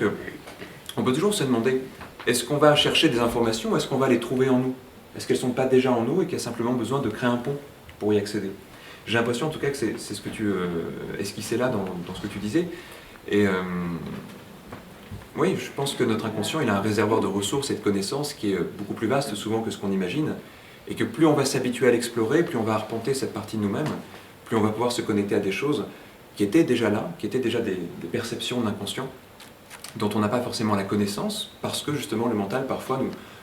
qu'on peut toujours se demander, est-ce qu'on va chercher des informations ou est-ce qu'on va les trouver en nous? Est-ce qu'elles ne sont pas déjà en nous et qu'il y a simplement besoin de créer un pont pour y accéder? J'ai l'impression en tout cas que c'est ce que tu esquissais là dans ce que tu disais. Et oui, je pense que notre inconscient, il a un réservoir de ressources et de connaissances qui est beaucoup plus vaste souvent que ce qu'on imagine, et que plus on va s'habituer à l'explorer, plus on va arpenter cette partie de nous-mêmes, plus on va pouvoir se connecter à des choses qui étaient déjà là, qui étaient déjà des perceptions de l'inconscient, dont on n'a pas forcément la connaissance, parce que justement le mental parfois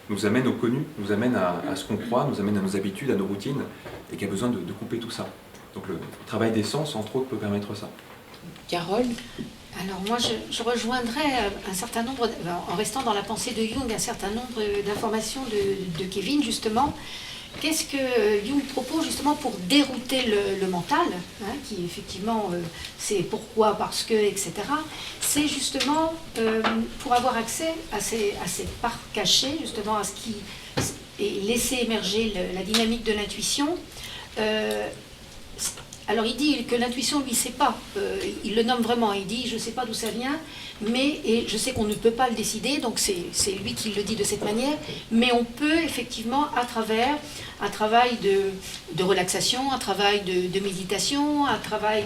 nous amène au connu, nous amène à ce qu'on croit, nous amène à nos habitudes, à nos routines, et qui a besoin de couper tout ça. Donc le travail des sens, entre autres, peut permettre ça. Carole? Alors moi, je rejoindrais un certain nombre, en restant dans la pensée de Jung, un certain nombre d'informations de Kevin, justement. Qu'est-ce que Jung propose justement pour dérouter le mental, hein, qui effectivement, c'est pourquoi, parce que, etc. C'est justement pour avoir accès à ces parts cachées, justement à ce qui... et laisser émerger la dynamique de l'intuition. Alors il dit que l'intuition, lui, ne sait pas, il le nomme vraiment, il dit « je ne sais pas d'où ça vient, et je sais qu'on ne peut pas le décider », donc c'est lui qui le dit de cette manière, mais on peut effectivement, à travers un travail de relaxation, un travail de méditation, un travail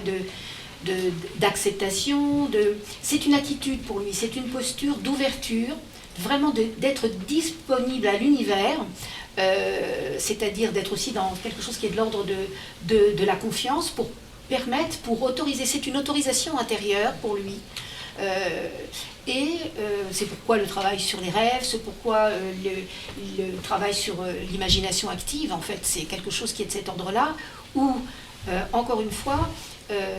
d'acceptation, c'est une attitude pour lui, c'est une posture d'ouverture, vraiment d'être disponible à l'univers, c'est-à-dire d'être aussi dans quelque chose qui est de l'ordre de la confiance pour permettre, pour autoriser, c'est une autorisation intérieure pour lui. C'est pourquoi le travail sur les rêves, c'est pourquoi le travail sur l'imagination active, en fait, c'est quelque chose qui est de cet ordre-là, où, encore une fois,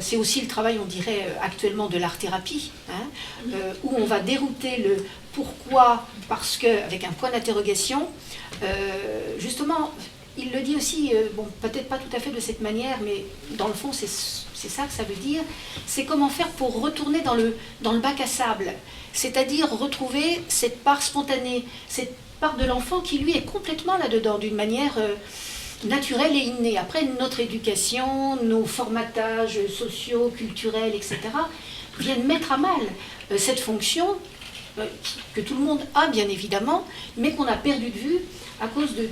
c'est aussi le travail, on dirait, actuellement de l'art-thérapie, hein, où on va dérouter le pourquoi, parce que, avec un point d'interrogation, justement, il le dit aussi, bon, peut-être pas tout à fait de cette manière, mais dans le fond, c'est ça que ça veut dire, c'est comment faire pour retourner dans le bac à sable, c'est-à-dire retrouver cette part spontanée, cette part de l'enfant qui, lui, est complètement là-dedans, d'une manière... naturel et inné. Après, notre éducation, nos formatages sociaux, culturels, etc., viennent mettre à mal cette fonction que tout le monde a, bien évidemment, mais qu'on a perdu de vue à cause de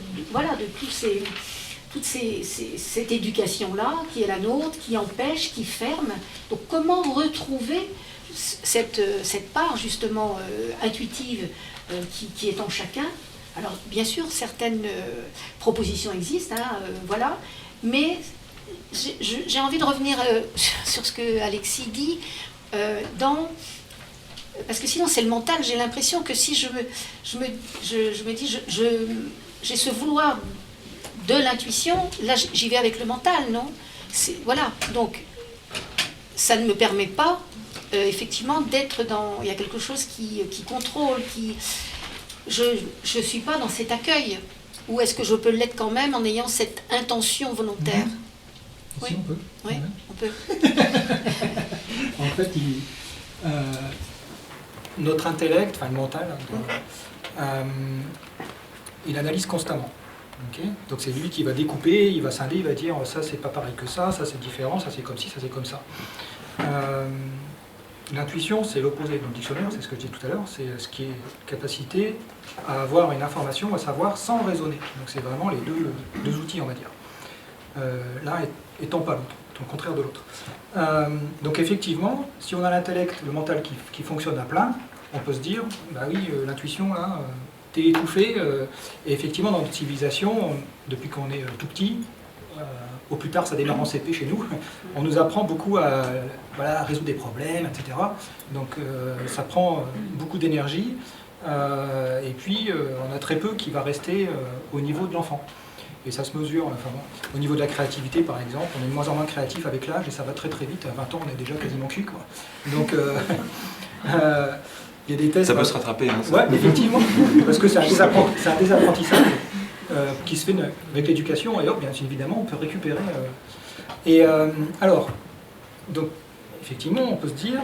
toute cette éducation-là, qui est la nôtre, qui empêche, qui ferme. Donc, comment retrouver cette part, justement, intuitive qui est en chacun? Alors, bien sûr, certaines propositions existent, hein, voilà, mais j'ai envie de revenir sur ce que Alexis dit, parce que sinon c'est le mental, j'ai l'impression que si je me dis, j'ai ce vouloir de l'intuition, là j'y vais avec le mental, non? Voilà, donc ça ne me permet pas, effectivement, d'être dans... Il y a quelque chose qui contrôle, qui... Je ne suis pas dans cet accueil. Ou est-ce que je peux l'être quand même en ayant cette intention volontaire? Oui. Si on peut. Oui, on peut. En fait, notre intellect, enfin le mental, il analyse constamment. Ok. Donc c'est lui qui va découper, il va scinder, il va dire ça c'est pas pareil que ça c'est différent, ça c'est comme ci, ça c'est comme ça. L'intuition c'est l'opposé. Dans le dictionnaire, c'est ce que je disais tout à l'heure, c'est ce qui est capacité à avoir une information, à savoir sans raisonner. Donc c'est vraiment les deux outils, on va dire. L'un étant pas l'autre, étant le contraire de l'autre. Donc effectivement, si on a l'intellect, le mental qui fonctionne à plein, on peut se dire, bah oui, l'intuition là, t'es étouffé, et effectivement dans notre civilisation, depuis qu'on est tout petit, au plus tard ça démarre en CP chez nous, on nous apprend beaucoup à résoudre des problèmes, etc. Donc ça prend beaucoup d'énergie, et puis on a très peu qui va rester au niveau de l'enfant. Et ça se mesure, enfin, bon, au niveau de la créativité par exemple, on est de moins en moins créatif avec l'âge et ça va très très vite, à 20 ans on est déjà quasiment cuit, quoi. Donc il y a des tests... Ça peut se rattraper, hein, ça. Ouais, effectivement, parce que c'est un désapprentissage qui se fait avec l'éducation, et hop, bien évidemment on peut récupérer. Alors, donc effectivement on peut se dire,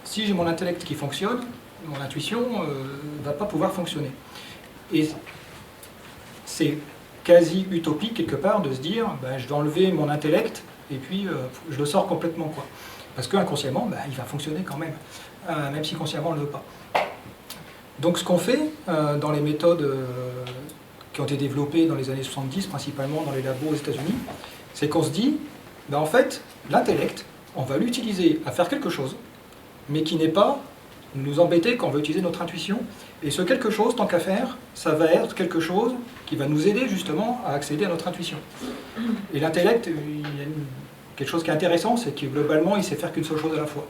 si j'ai mon intellect qui fonctionne, mon intuition ne va pas pouvoir fonctionner. Et c'est quasi utopique quelque part de se dire je dois enlever mon intellect et puis je le sors complètement, quoi. Parce qu'inconsciemment il va fonctionner quand même, même si consciemment on ne le veut pas. Donc ce qu'on fait dans les méthodes qui ont été développées dans les années 70, principalement dans les labos aux États-Unis, c'est qu'on se dit en fait l'intellect on va l'utiliser à faire quelque chose, mais qui n'est pas nous embêter quand on veut utiliser notre intuition. Et ce quelque chose, tant qu'à faire, ça va être quelque chose qui va nous aider justement à accéder à notre intuition. Et l'intellect, il y a quelque chose qui est intéressant, c'est que globalement, il sait faire qu'une seule chose à la fois.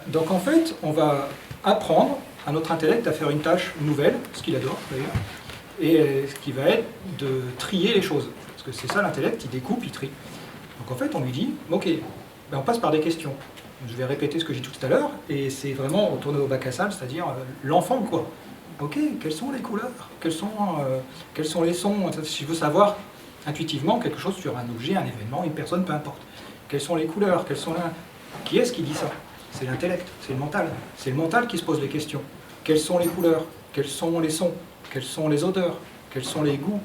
Donc en fait, on va apprendre à notre intellect à faire une tâche nouvelle, ce qu'il adore d'ailleurs, et ce qui va être de trier les choses. Parce que c'est ça l'intellect, il découpe, il trie. Donc en fait, on lui dit, ok, on passe par des questions. Je vais répéter ce que j'ai dit tout à l'heure, et c'est vraiment retourner au bac à sable, c'est-à-dire l'enfant, quoi. Ok, quelles sont les couleurs, quels sont les sons, si je veux savoir intuitivement quelque chose sur un objet, un événement, une personne, peu importe. Quelles sont les couleurs, qui est-ce qui dit ça? C'est l'intellect, c'est le mental. C'est le mental qui se pose les questions. Quelles sont les couleurs? Quels sont les sons? Quelles sont les odeurs? Quels sont les goûts?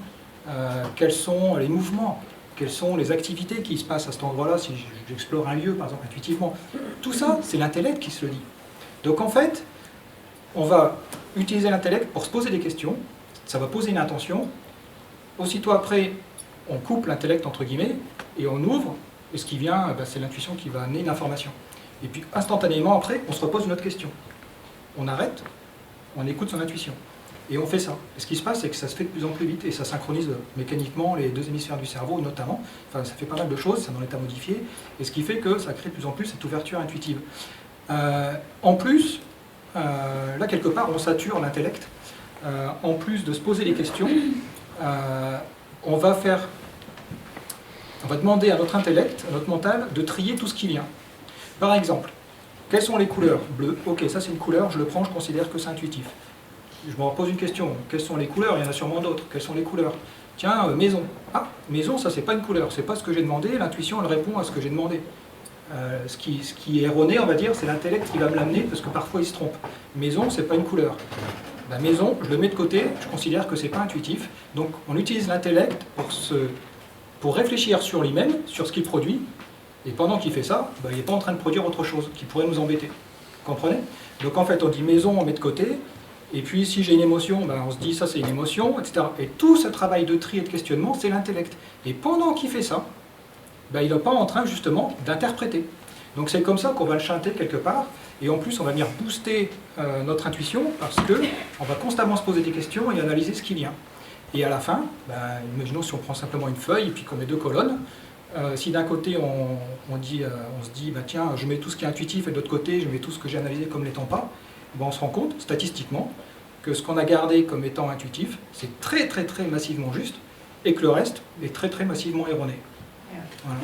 Quels sont les mouvements? Quelles sont les activités qui se passent à cet endroit-là, si j'explore un lieu, par exemple, intuitivement. Tout ça, c'est l'intellect qui se le dit. Donc en fait, on va utiliser l'intellect pour se poser des questions, ça va poser une intention, aussitôt après, on coupe l'intellect, entre guillemets, et on ouvre, et ce qui vient, c'est l'intuition qui va amener une information. Et puis, instantanément après, on se repose une autre question. On arrête, on écoute son intuition. Et on fait ça. Et ce qui se passe, c'est que ça se fait de plus en plus vite et ça synchronise mécaniquement les deux hémisphères du cerveau, notamment. Enfin, ça fait pas mal de choses, ça dans l'état modifié. Et ce qui fait que ça crée de plus en plus cette ouverture intuitive. En plus, là, quelque part, on sature l'intellect. En plus de se poser des questions, on va demander à notre intellect, à notre mental, de trier tout ce qui vient. Par exemple, quelles sont les couleurs? Bleu, ok, ça c'est une couleur, je le prends, je considère que c'est intuitif. Je me repose une question, quelles sont les couleurs? Il y en a sûrement d'autres. Quelles sont les couleurs? Tiens, maison. Ah, maison, ça c'est pas une couleur, c'est pas ce que j'ai demandé, l'intuition elle répond à ce que j'ai demandé. Ce qui est erroné, on va dire, c'est l'intellect qui va me l'amener, parce que parfois il se trompe. Maison, c'est pas une couleur. La maison, je le mets de côté, je considère que c'est pas intuitif. Donc on utilise l'intellect pour réfléchir sur lui-même, sur ce qu'il produit, et pendant qu'il fait ça, il n'est pas en train de produire autre chose qui pourrait nous embêter. Vous comprenez? Donc en fait, on dit maison, on met de côté, et puis si j'ai une émotion, on se dit ça c'est une émotion, etc. Et tout ce travail de tri et de questionnement, c'est l'intellect. Et pendant qu'il fait ça, il n'est pas en train justement d'interpréter. Donc c'est comme ça qu'on va le chanter quelque part, et en plus on va venir booster notre intuition, parce qu'on va constamment se poser des questions et analyser ce qui vient. Et à la fin, imaginons si on prend simplement une feuille et puis qu'on met deux colonnes, si d'un côté on se dit tiens, je mets tout ce qui est intuitif, et de l'autre côté je mets tout ce que j'ai analysé comme n'étant pas, on se rend compte statistiquement que ce qu'on a gardé comme étant intuitif, c'est très très très massivement juste, et que le reste est très très massivement erroné. Voilà.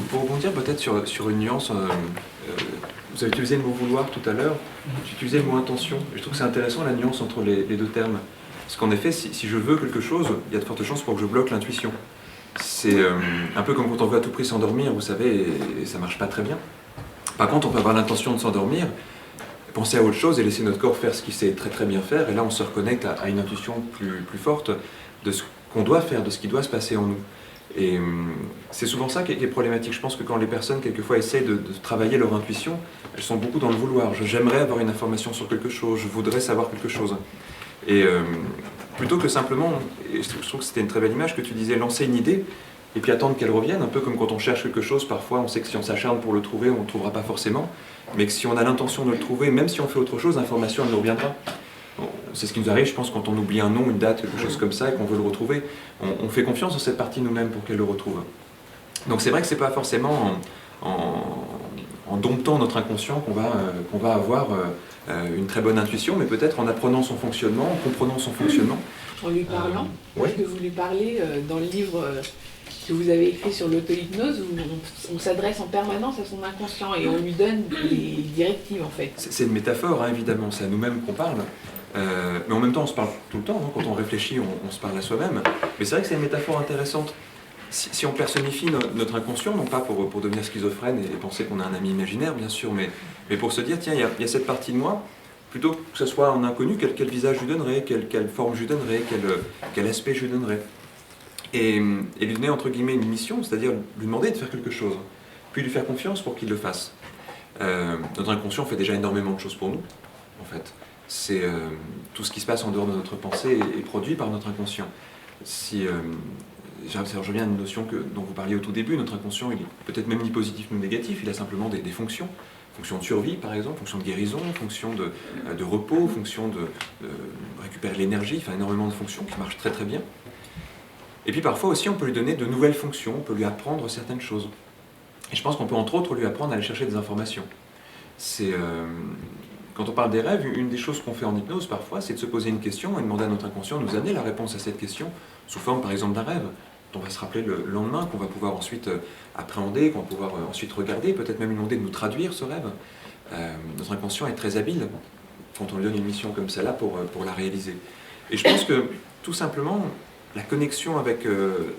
Pour rebondir peut-être sur une nuance, vous avez utilisé le mot vouloir tout à l'heure, j'ai utilisé le mot intention. Je trouve que c'est intéressant la nuance entre les deux termes. Parce qu'en effet, si je veux quelque chose, il y a de fortes chances pour que je bloque l'intuition. C'est un peu comme quand on veut à tout prix s'endormir, vous savez, et ça marche pas très bien. Par contre, on peut avoir l'intention de s'endormir, penser à autre chose et laisser notre corps faire ce qu'il sait très très bien faire, et là on se reconnecte à une intuition plus forte de ce qu'on doit faire, de ce qui doit se passer en nous. Et c'est souvent ça qui est problématique. Je pense que quand les personnes quelquevefois essayent de travailler leur intuition, elles sont beaucoup dans le vouloir. J'aimerais avoir une information sur quelque chose, je voudrais savoir quelque chose. Et plutôt que simplement, et je trouve que c'était une très belle image que tu disais, lancer une idée et puis attendre qu'elle revienne, un peu comme quand on cherche quelque chose, parfois on sait que si on s'acharne pour le trouver, on ne le trouvera pas forcément, mais que si on a l'intention de le trouver, même si on fait autre chose, l'information elle nous reviendra. C'est ce qui nous arrive, je pense, quand on oublie un nom, une date, quelque chose comme ça, et qu'on veut le retrouver. On fait confiance en cette partie nous-mêmes pour qu'elle le retrouve. Donc c'est vrai que c'est pas forcément en domptant notre inconscient qu'on va avoir une très bonne intuition, mais peut-être en apprenant son fonctionnement, en comprenant son fonctionnement. En lui parlant, oui. parce que vous lui parlez dans le livre que vous avez écrit sur l'auto-hypnose, où on s'adresse en permanence à son inconscient et on lui donne des directives en fait. C'est une métaphore, hein, évidemment, c'est à nous-mêmes qu'on parle. Mais en même temps, on se parle tout le temps, hein. Quand on réfléchit, on se parle à soi-même. Mais c'est vrai que c'est une métaphore intéressante. Si on personnifie notre inconscient, non pas pour devenir schizophrène et penser qu'on a un ami imaginaire, bien sûr, mais pour se dire, tiens, il y a cette partie de moi, plutôt que ce soit en inconnu, quel visage je lui donnerais, quelle forme je lui donnerais, quel aspect je lui donnerais. Et lui donner, entre guillemets, une mission, c'est-à-dire lui demander de faire quelque chose, puis lui faire confiance pour qu'il le fasse. Notre inconscient fait déjà énormément de choses pour nous, en fait. C'est tout ce qui se passe en dehors de notre pensée est produit par notre inconscient. Je reviens à une notion dont vous parliez au tout début, notre inconscient, il est peut-être même ni positif ni négatif, il a simplement des fonctions. Fonction de survie, par exemple, fonction de guérison, fonction de repos, fonction de récupérer l'énergie, enfin énormément de fonctions qui marchent très très bien. Et puis parfois aussi, on peut lui donner de nouvelles fonctions, on peut lui apprendre certaines choses. Et je pense qu'on peut entre autres lui apprendre à aller chercher des informations. Quand on parle des rêves, une des choses qu'on fait en hypnose parfois, c'est de se poser une question et demander à notre inconscient de nous amener la réponse à cette question, sous forme par exemple d'un rêve, dont on va se rappeler le lendemain, qu'on va pouvoir ensuite appréhender, qu'on va pouvoir ensuite regarder, peut-être même lui demander de nous traduire ce rêve. Notre inconscient est très habile quand on lui donne une mission comme celle-là pour la réaliser. Et je pense que tout simplement, la connexion avec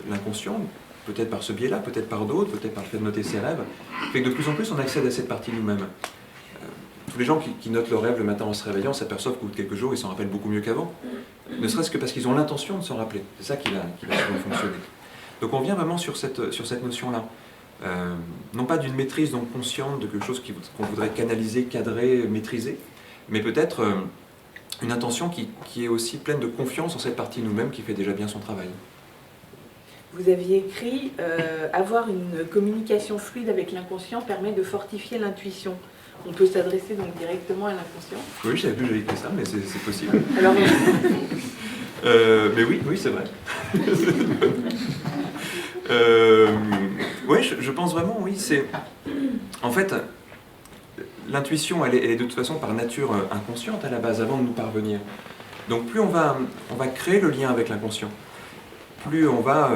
l'inconscient, peut-être par ce biais-là, peut-être par d'autres, peut-être par le fait de noter ses rêves, fait que de plus en plus on accède à cette partie de nous-mêmes. Tous les gens qui notent leurs rêves le matin en se réveillant s'aperçoivent qu'au bout de quelques jours, ils s'en rappellent beaucoup mieux qu'avant. Ne serait-ce que parce qu'ils ont l'intention de s'en rappeler. C'est ça qui va souvent fonctionner. Donc on vient vraiment sur cette notion-là. Non pas d'une maîtrise donc consciente de quelque chose qu'on voudrait canaliser, cadrer, maîtriser, mais peut-être une intention qui est aussi pleine de confiance en cette partie de nous-mêmes qui fait déjà bien son travail. Vous aviez écrit avoir une communication fluide avec l'inconscient permet de fortifier l'intuition. On peut s'adresser donc directement à l'inconscient. Oui, je savais plus que j'avais écrit ça, mais c'est possible. Alors, mais oui, c'est vrai. Oui, je pense vraiment, oui. En fait, l'intuition, elle est de toute façon par nature inconsciente à la base, avant de nous parvenir. Donc plus on va créer le lien avec l'inconscient, plus on va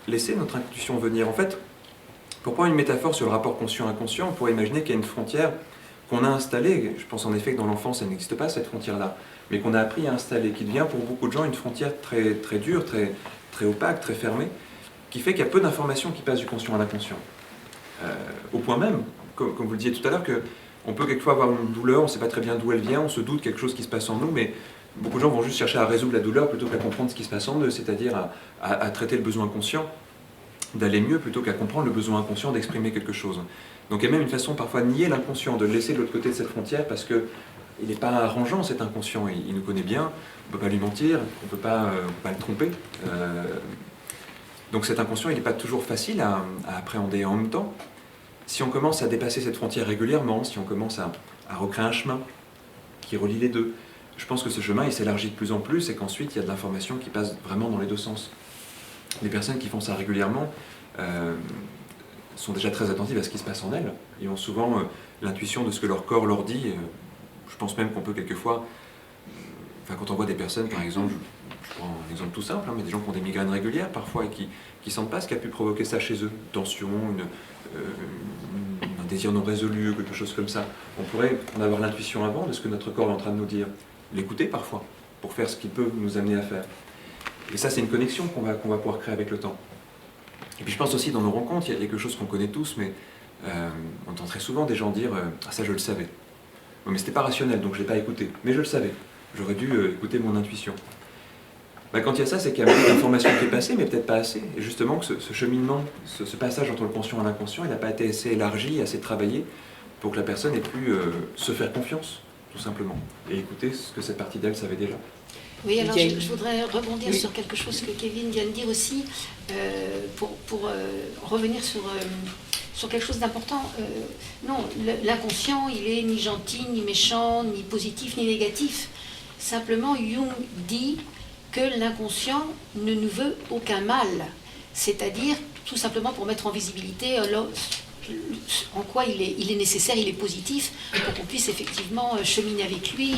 laisser notre intuition venir. En fait, pour prendre une métaphore sur le rapport conscient-inconscient, on pourrait imaginer qu'il y a une frontière qu'on a installée. Je pense en effet que dans l'enfance, elle n'existe pas, cette frontière-là, mais qu'on a appris à installer, qui devient pour beaucoup de gens une frontière très, très dure, très, très opaque, très fermée, qui fait qu'il y a peu d'informations qui passent du conscient à l'inconscient. Au point même, comme vous le disiez tout à l'heure, qu'on peut quelquefois avoir une douleur, on ne sait pas très bien d'où elle vient, on se doute quelque chose qui se passe en nous, mais beaucoup de gens vont juste chercher à résoudre la douleur plutôt qu'à comprendre ce qui se passe en eux, c'est-à-dire à traiter le besoin conscient, d'aller mieux plutôt qu'à comprendre le besoin inconscient d'exprimer quelque chose. Donc il y a même une façon parfois de nier l'inconscient, de le laisser de l'autre côté de cette frontière parce qu'il n'est pas arrangeant cet inconscient, il nous connaît bien, on ne peut pas lui mentir, on ne peut pas le tromper. Donc cet inconscient, il n'est pas toujours facile à appréhender. En même temps, si on commence à dépasser cette frontière régulièrement, si on commence à recréer un chemin qui relie les deux, je pense que ce chemin il s'élargit de plus en plus et qu'ensuite il y a de l'information qui passe vraiment dans les deux sens. Les personnes qui font ça régulièrement sont déjà très attentives à ce qui se passe en elles et ont souvent l'intuition de ce que leur corps leur dit. Je pense même qu'on peut quelquefois, quand on voit des personnes par exemple, je prends un exemple tout simple, mais des gens qui ont des migraines régulières parfois et qui sentent pas ce qui a pu provoquer ça chez eux, une tension, un désir non résolu, quelque chose comme ça. On pourrait en avoir l'intuition avant de ce que notre corps est en train de nous dire, l'écouter parfois, pour faire ce qu'il peut nous amener à faire. Et ça, c'est une connexion qu'on va pouvoir créer avec le temps. Et puis je pense aussi dans nos rencontres, il y a quelque chose qu'on connaît tous, mais on entend très souvent des gens dire ah ça je le savais. Non, mais c'était pas rationnel, donc je l'ai pas écouté. Mais je le savais. J'aurais dû écouter mon intuition. Bah, quand il y a ça, c'est qu'il y a beaucoup d'informations qui est passée, mais peut-être pas assez. Et justement, que ce cheminement, ce passage entre le conscient et l'inconscient, il n'a pas été assez élargi, assez travaillé pour que la personne ait pu se faire confiance, tout simplement, et écouter ce que cette partie d'elle savait déjà. Oui, alors je voudrais rebondir Oui. sur quelque chose que Kevin vient de dire aussi, pour revenir sur quelque chose d'important. Non, l'inconscient, il est ni gentil, ni méchant, ni positif, ni négatif. Simplement, Jung dit que l'inconscient ne nous veut aucun mal. C'est-à-dire, tout simplement pour mettre en visibilité en quoi il est nécessaire, il est positif, pour qu'on puisse effectivement cheminer avec lui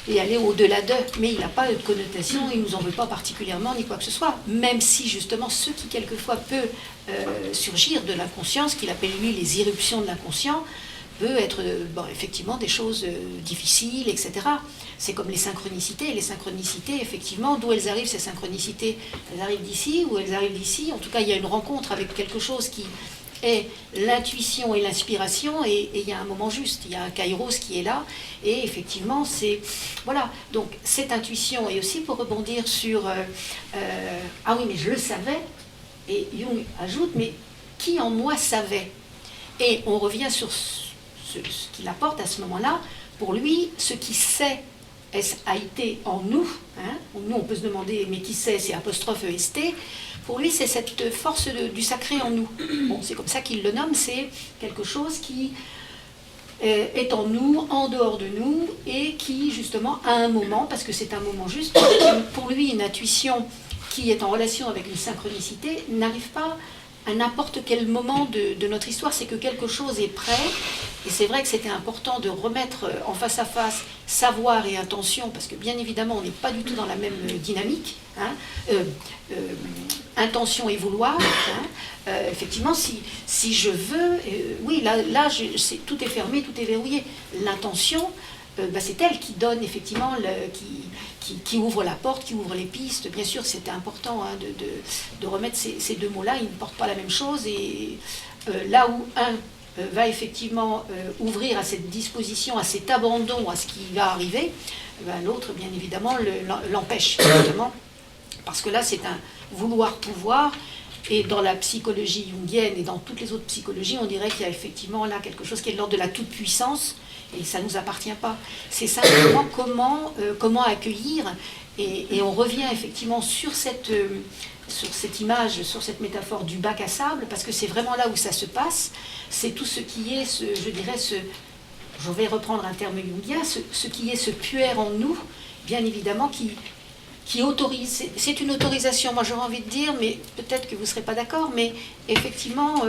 et aller au-delà d'eux. Mais il n'a pas de connotation, il ne nous en veut pas particulièrement, ni quoi que ce soit. Même si, justement, ce qui, quelquefois, peut surgir de l'inconscient, ce qu'il appelle, lui, les irruptions de l'inconscient, peut être, effectivement, des choses difficiles, etc. C'est comme les synchronicités. Les synchronicités, effectivement, d'où elles arrivent, ces synchronicités? Elles arrivent d'ici ou elles arrivent d'ici? En tout cas, il y a une rencontre avec quelque chose qui est l'intuition et l'inspiration, et il y a un moment juste, il y a un kairos qui est là, et effectivement, c'est... Voilà, donc cette intuition, et aussi pour rebondir sur... ah oui, mais je le savais, et Jung ajoute, mais qui en moi savait? Et on revient sur ce qu'il apporte à ce moment-là. Pour lui, ce qui sait, S-A-I-T, en nous, hein, nous on peut se demander, mais qui sait, c'est apostrophe E-S-T, pour lui c'est cette force du sacré en nous. Bon, c'est comme ça qu'il le nomme, c'est quelque chose qui est en nous, en dehors de nous, et qui justement, à un moment, parce que c'est un moment juste, pour lui une intuition qui est en relation avec une synchronicité n'arrive pas à n'importe quel moment de notre histoire, c'est que quelque chose est prêt, et c'est vrai que c'était important de remettre en face à face savoir et intention, parce que bien évidemment on n'est pas du tout dans la même dynamique, hein, intention et vouloir, hein, effectivement si je veux, oui là tout est fermé, tout est verrouillé, l'intention, c'est elle qui donne effectivement, qui ouvre la porte, qui ouvre les pistes. Bien sûr, c'était important hein, de remettre ces deux mots-là, ils ne portent pas la même chose. Et là où un va effectivement ouvrir à cette disposition, à cet abandon, à ce qui va arriver, l'autre, bien évidemment, l'empêche, justement. Parce que là, c'est un vouloir-pouvoir. Et dans la psychologie jungienne et dans toutes les autres psychologies, on dirait qu'il y a effectivement là quelque chose qui est de l'ordre de la toute-puissance, et ça ne nous appartient pas. C'est simplement comment accueillir, et on revient effectivement sur cette image, sur cette métaphore du bac à sable, parce que c'est vraiment là où ça se passe, c'est tout ce qui est, je vais reprendre un terme jungien, ce qui est ce puer en nous, bien évidemment, qui autorise, c'est une autorisation, moi j'aurais envie de dire, mais peut-être que vous ne serez pas d'accord, mais effectivement,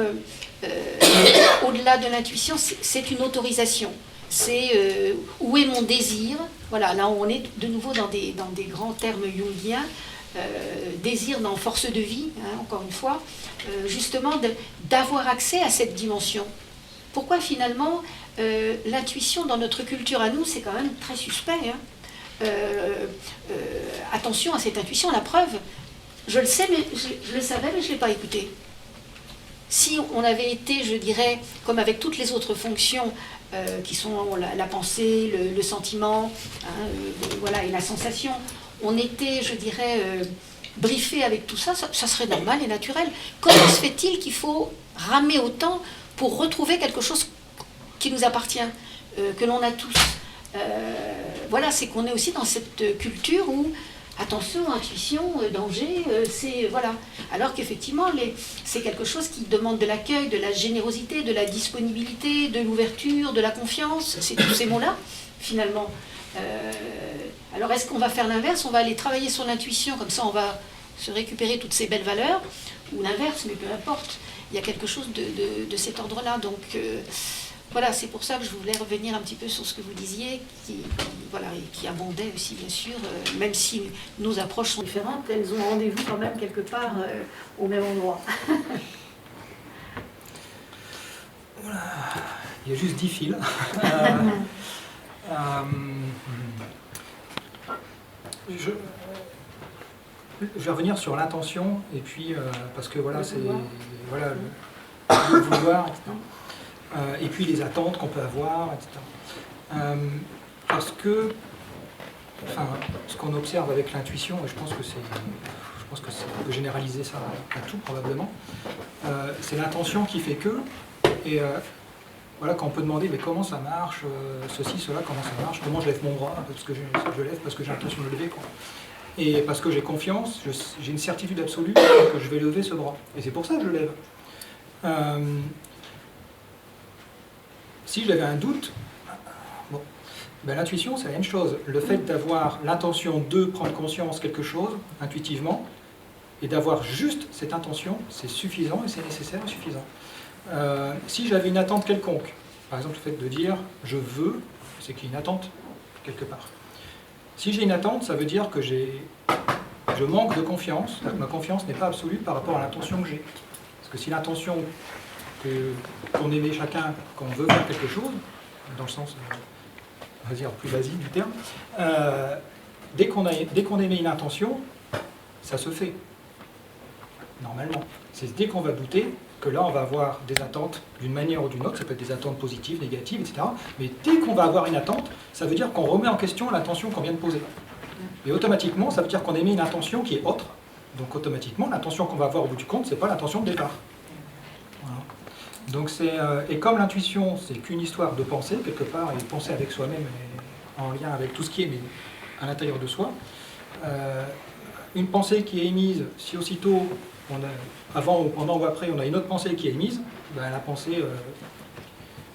au-delà de l'intuition, c'est une autorisation. C'est où est mon désir? Voilà, là on est de nouveau dans des grands termes jungiens, désir dans force de vie, hein, encore une fois, justement d'avoir accès à cette dimension. Pourquoi finalement l'intuition dans notre culture à nous, c'est quand même très suspect, hein. Attention à cette intuition, la preuve, je le sais, mais je le savais, mais je ne l'ai pas écouté. Si on avait été, je dirais, comme avec toutes les autres fonctions qui sont la pensée, le sentiment, hein, voilà, et la sensation, on était, je dirais, briefé avec tout ça, ça serait normal et naturel. Comment se fait-il qu'il faut ramer autant pour retrouver quelque chose qui nous appartient, que l'on a tous? Voilà, c'est qu'on est aussi dans cette culture où attention, intuition, danger, c'est voilà. Alors qu'effectivement, c'est quelque chose qui demande de l'accueil, de la générosité, de la disponibilité, de l'ouverture, de la confiance. C'est tous ces mots-là, finalement. Alors, est-ce qu'on va faire l'inverse? On va aller travailler sur l'intuition, comme ça, on va se récupérer toutes ces belles valeurs, ou l'inverse, mais peu importe. Il y a quelque chose de cet ordre-là. Donc, voilà, c'est pour ça que je voulais revenir un petit peu sur ce que vous disiez, voilà, et qui abondait aussi, bien sûr, même si nos approches sont différentes, elles ont rendez-vous quand même quelque part au même endroit. Voilà. Il y a juste 10 fils. Je vais revenir sur l'intention, et puis, parce que voilà, c'est voilà, le vouloir, etc. Et puis les attentes qu'on peut avoir, etc. Parce que, enfin, ce qu'on observe avec l'intuition, et je pense que on peut généraliser ça à tout probablement, c'est l'intention qui fait que, et voilà, quand on peut demander mais comment ça marche, ceci, cela, comment ça marche, comment je lève mon bras, parce que je lève parce que j'ai l'intention de le lever, quoi. Et parce que j'ai confiance, j'ai une certitude absolue que je vais lever ce bras. Et c'est pour ça que je le lève. Si j'avais un doute, bon, ben, l'intuition c'est la même chose. Le fait d'avoir l'intention de prendre conscience quelque chose intuitivement, et d'avoir juste cette intention, c'est suffisant et c'est nécessaire et suffisant. Si j'avais une attente quelconque, par exemple le fait de dire je veux, c'est qu'il y a une attente quelque part. Si j'ai une attente, ça veut dire que je manque de confiance, ma confiance n'est pas absolue par rapport à l'intention que j'ai. Parce que si l'intention qu'on émet chacun, qu'on veut faire quelque chose, dans le sens, on va dire, plus basique du terme, dès qu'on émet une intention, ça se fait, normalement. C'est dès qu'on va douter que là, on va avoir des attentes d'une manière ou d'une autre, ça peut être des attentes positives, négatives, etc. Mais dès qu'on va avoir une attente, ça veut dire qu'on remet en question l'intention qu'on vient de poser. Et automatiquement, ça veut dire qu'on émet une intention qui est autre. Donc automatiquement, l'intention qu'on va avoir au bout du compte, c'est pas l'intention de départ. Voilà. Donc et comme l'intuition, c'est qu'une histoire de pensée, quelque part, et penser avec soi-même, en lien avec tout ce qui est mais à l'intérieur de soi, une pensée qui est émise, si aussitôt, avant ou pendant ou après, on a une autre pensée qui est émise, ben, la pensée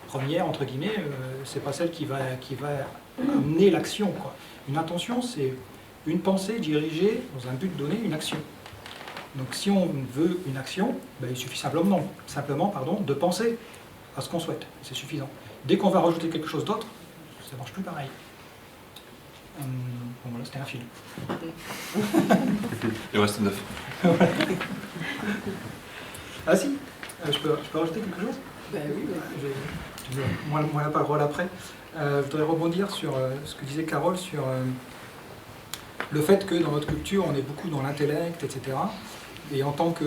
première, entre guillemets, c'est pas celle qui va amener l'action, quoi. Une intention, c'est une pensée dirigée dans un but donné, une action. Donc si on veut une action, ben, il suffit simplement de penser à ce qu'on souhaite, c'est suffisant. Dès qu'on va rajouter quelque chose d'autre, ça ne marche plus pareil. Bon, voilà, c'était un fil. Il reste 9. Ah si, je peux rajouter quelque chose? Ben oui. Moi la parole après. Je voudrais rebondir sur ce que disait Carole sur le fait que dans notre culture, on est beaucoup dans l'intellect, etc. Et en tant que,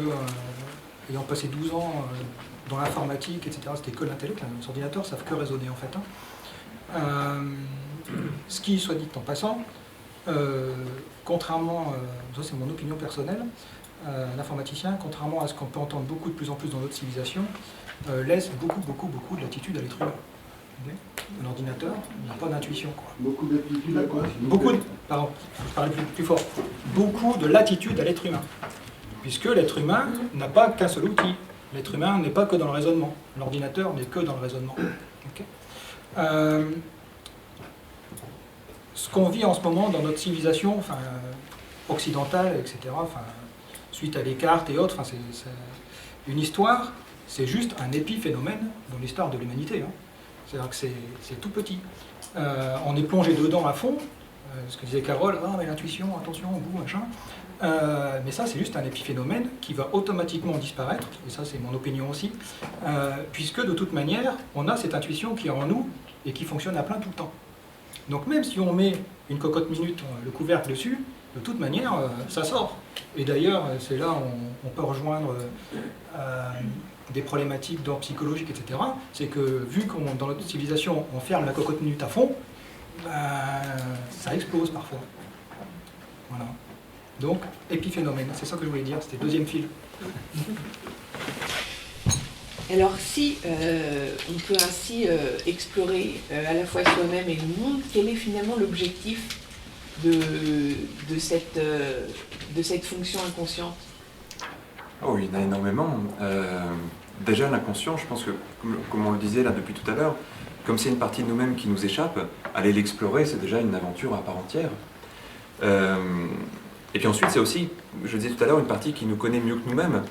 ayant passé 12 ans dans l'informatique, etc., c'était que l'intellect, les ordinateurs ne savent que raisonner en fait. Ce qui, soit dit en passant, contrairement, ça c'est mon opinion personnelle, l'informaticien, contrairement à ce qu'on peut entendre de plus en plus dans notre civilisation, laisse beaucoup de latitude à l'être humain. Okay. Un ordinateur n'a pas d'intuition. Beaucoup d'attitude à quoi? Pardon, je parlais plus fort. Beaucoup de latitude à l'être humain. Puisque l'être humain n'a pas qu'un seul outil. L'être humain n'est pas que dans le raisonnement. L'ordinateur n'est que dans le raisonnement. Okay. Ce qu'on vit en ce moment dans notre civilisation, enfin, occidentale, etc., enfin, suite à Descartes et autres, enfin, c'est une histoire, c'est juste un épiphénomène dans l'histoire de l'humanité. Hein. C'est-à-dire que c'est tout petit. On est plongé dedans à fond, ce que disait Carole, ah mais l'intuition, attention, bout, machin. Mais ça, c'est juste un épiphénomène qui va automatiquement disparaître, et ça c'est mon opinion aussi, puisque de toute manière, on a cette intuition qui est en nous et qui fonctionne à plein tout le temps. Donc même si on met une cocotte minute, le couvercle dessus, de toute manière, ça sort. Et d'ailleurs, c'est là où on peut rejoindre des problématiques d'ordre psychologique, etc. C'est que vu qu'on dans notre civilisation, on ferme la cocotte minute à fond, ça explose parfois. Voilà. Donc, épiphénomène, c'est ça que je voulais dire, c'était le deuxième fil. Alors si on peut ainsi explorer à la fois soi-même et le monde, quel est finalement l'objectif de cette fonction inconsciente? Oh, il y en a énormément. Déjà, l'inconscient, je pense que, comme on le disait là depuis tout à l'heure, comme c'est une partie de nous-mêmes qui nous échappe, aller l'explorer, c'est déjà une aventure à part entière. Et puis ensuite, c'est aussi, je le disais tout à l'heure, une partie qui nous connaît mieux que nous-mêmes.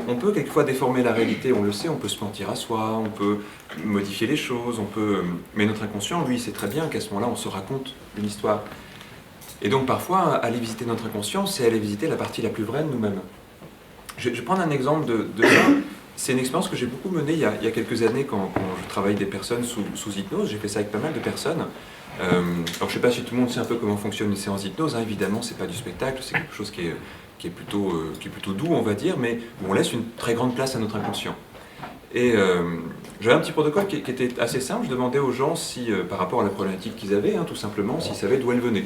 On peut quelquefois déformer la réalité, on le sait, on peut se mentir à soi, on peut modifier les choses, mais notre inconscient, lui, sait très bien qu'à ce moment-là, on se raconte une histoire. Et donc parfois, aller visiter notre inconscient, c'est aller visiter la partie la plus vraie de nous-mêmes. Je vais prendre un exemple de ça. C'est une expérience que j'ai beaucoup menée il y a quelques années quand je travaillais des personnes sous hypnose. J'ai fait ça avec pas mal de personnes. Alors je ne sais pas si tout le monde sait un peu comment fonctionne une séance d'hypnose. Hein. Évidemment, ce n'est pas du spectacle, c'est quelque chose qui qui est plutôt doux, on va dire, mais où on laisse une très grande place à notre inconscient. Et j'avais un petit protocole qui était assez simple. Je demandais aux gens si, par rapport à la problématique qu'ils avaient, tout simplement, s'ils savaient d'où elle venait.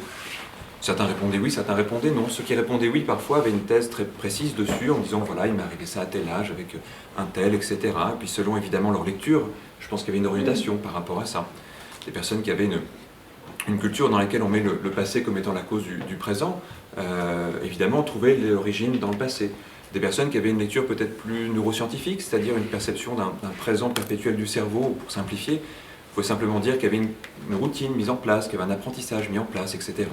Certains répondaient oui, certains répondaient non. Ceux qui répondaient oui, parfois, avaient une thèse très précise dessus, en disant, voilà, il m'est arrivé ça à tel âge, avec un tel, etc. Et puis selon, évidemment, leur lecture, je pense qu'il y avait une orientation par rapport à ça. Des personnes qui avaient une culture dans laquelle on met le passé comme étant la cause du présent, évidemment, trouvaient l'origine dans le passé. Des personnes qui avaient une lecture peut-être plus neuroscientifique, c'est-à-dire une perception d'un présent perpétuel du cerveau, pour simplifier, il faut simplement dire qu'il y avait une routine mise en place, qu'il y avait un apprentissage mis en place, etc.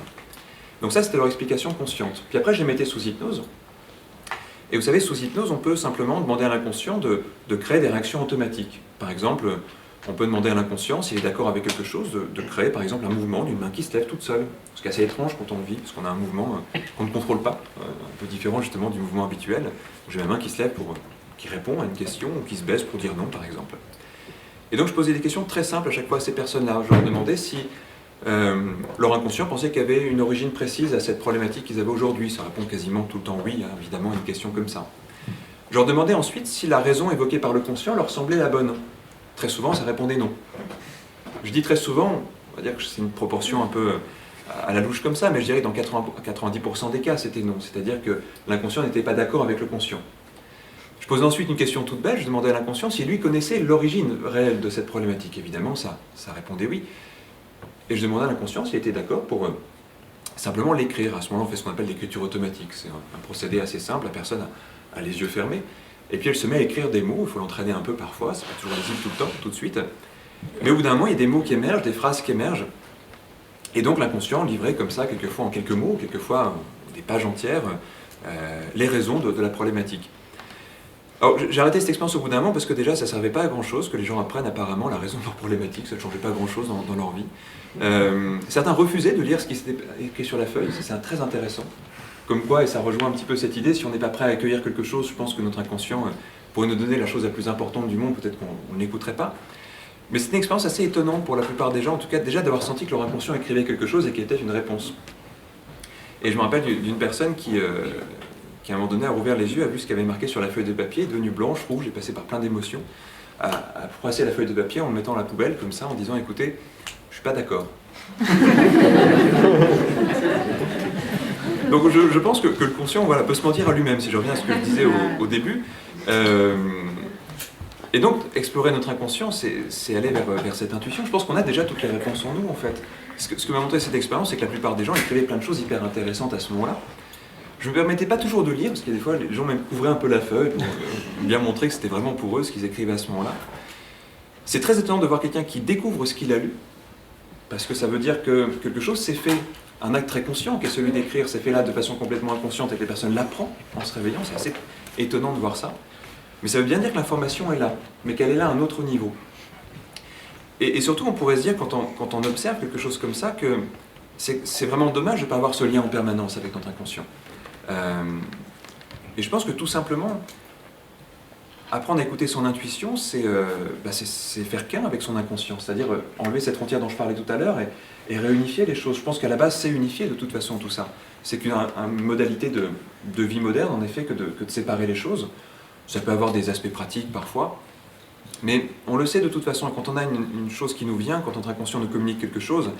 Donc ça, c'était leur explication consciente. Puis après, je les mettais sous hypnose. Et vous savez, sous hypnose, on peut simplement demander à l'inconscient de créer des réactions automatiques. Par exemple, on peut demander à l'inconscient, s'il est d'accord avec quelque chose, de créer par exemple un mouvement d'une main qui se lève toute seule. Ce qui est assez étrange quand on le vit, parce qu'on a un mouvement qu'on ne contrôle pas, un peu différent justement du mouvement habituel. J'ai ma main qui se lève qui répond à une question, ou qui se baisse pour dire non par exemple. Et donc je posais des questions très simples à chaque fois à ces personnes-là. Je leur demandais si leur inconscient pensait qu'il y avait une origine précise à cette problématique qu'ils avaient aujourd'hui. Ça répond quasiment tout le temps oui, évidemment, à une question comme ça. Je leur demandais ensuite si la raison évoquée par le conscient leur semblait la bonne. Très souvent, ça répondait non. Je dis très souvent, on va dire que c'est une proportion un peu à la louche comme ça, mais je dirais que dans 90% des cas, c'était non. C'est-à-dire que l'inconscient n'était pas d'accord avec le conscient. Je posais ensuite une question toute belle, je demandais à l'inconscient si lui connaissait l'origine réelle de cette problématique. Évidemment, ça répondait oui. Et je demandais à l'inconscient s'il était d'accord pour simplement l'écrire. À ce moment-là, on fait ce qu'on appelle l'écriture automatique. C'est un procédé assez simple, la personne a les yeux fermés. Et puis elle se met à écrire des mots, il faut l'entraîner un peu parfois, c'est pas toujours lisible tout le temps, tout de suite. Mais au bout d'un moment, il y a des mots qui émergent, des phrases qui émergent. Et donc l'inconscient livrait comme ça, quelquefois en quelques mots, quelquefois des pages entières, les raisons de la problématique. Alors j'ai arrêté cette expérience au bout d'un moment parce que déjà ça ne servait pas à grand chose, que les gens apprennent apparemment la raison de leur problématique, ça ne changeait pas grand chose dans leur vie. Certains refusaient de lire ce qui s'était écrit sur la feuille, c'est très intéressant. Comme quoi, et ça rejoint un petit peu cette idée, si on n'est pas prêt à accueillir quelque chose, je pense que notre inconscient pourrait nous donner la chose la plus importante du monde, peut-être qu'on ne l'écouterait pas. Mais c'est une expérience assez étonnante pour la plupart des gens, en tout cas déjà d'avoir senti que leur inconscient écrivait quelque chose et qu'il était une réponse. Et je me rappelle d'une personne qui à un moment donné a rouvert les yeux, a vu ce qu'il y avait marqué sur la feuille de papier, est devenue blanche, rouge, est passée par plein d'émotions, a froissé la feuille de papier en le mettant à la poubelle comme ça, en disant « écoutez, je suis pas d'accord ». Donc je pense que le conscient peut se mentir à lui-même, si je reviens à ce que je disais au début. Et donc, explorer notre inconscient, c'est aller vers cette intuition. Je pense qu'on a déjà toutes les réponses en nous, en fait. Ce que m'a montré cette expérience, c'est que la plupart des gens écrivaient plein de choses hyper intéressantes à ce moment-là. Je ne me permettais pas toujours de lire, parce que des fois, les gens même couvraient un peu la feuille pour bien montrer que c'était vraiment pour eux ce qu'ils écrivaient à ce moment-là. C'est très étonnant de voir quelqu'un qui découvre ce qu'il a lu, parce que ça veut dire que quelque chose s'est fait. Un acte très conscient, qui est celui d'écrire, c'est fait là de façon complètement inconsciente et que les personnes l'apprennent en se réveillant, c'est assez étonnant de voir ça. Mais ça veut bien dire que l'information est là, mais qu'elle est là à un autre niveau. Et surtout, on pourrait se dire, quand on observe quelque chose comme ça, que c'est vraiment dommage de ne pas avoir ce lien en permanence avec notre inconscient. Et je pense que tout simplement, apprendre à écouter son intuition, c'est faire qu'un avec son inconscient, c'est-à-dire enlever cette frontière dont je parlais tout à l'heure et réunifier les choses. Je pense qu'à la base, c'est unifier de toute façon tout ça. C'est une modalité de vie moderne, en effet, que de séparer les choses. Ça peut avoir des aspects pratiques parfois, mais on le sait de toute façon. Quand on a une chose qui nous vient, quand notre inconscient nous communique quelque chose,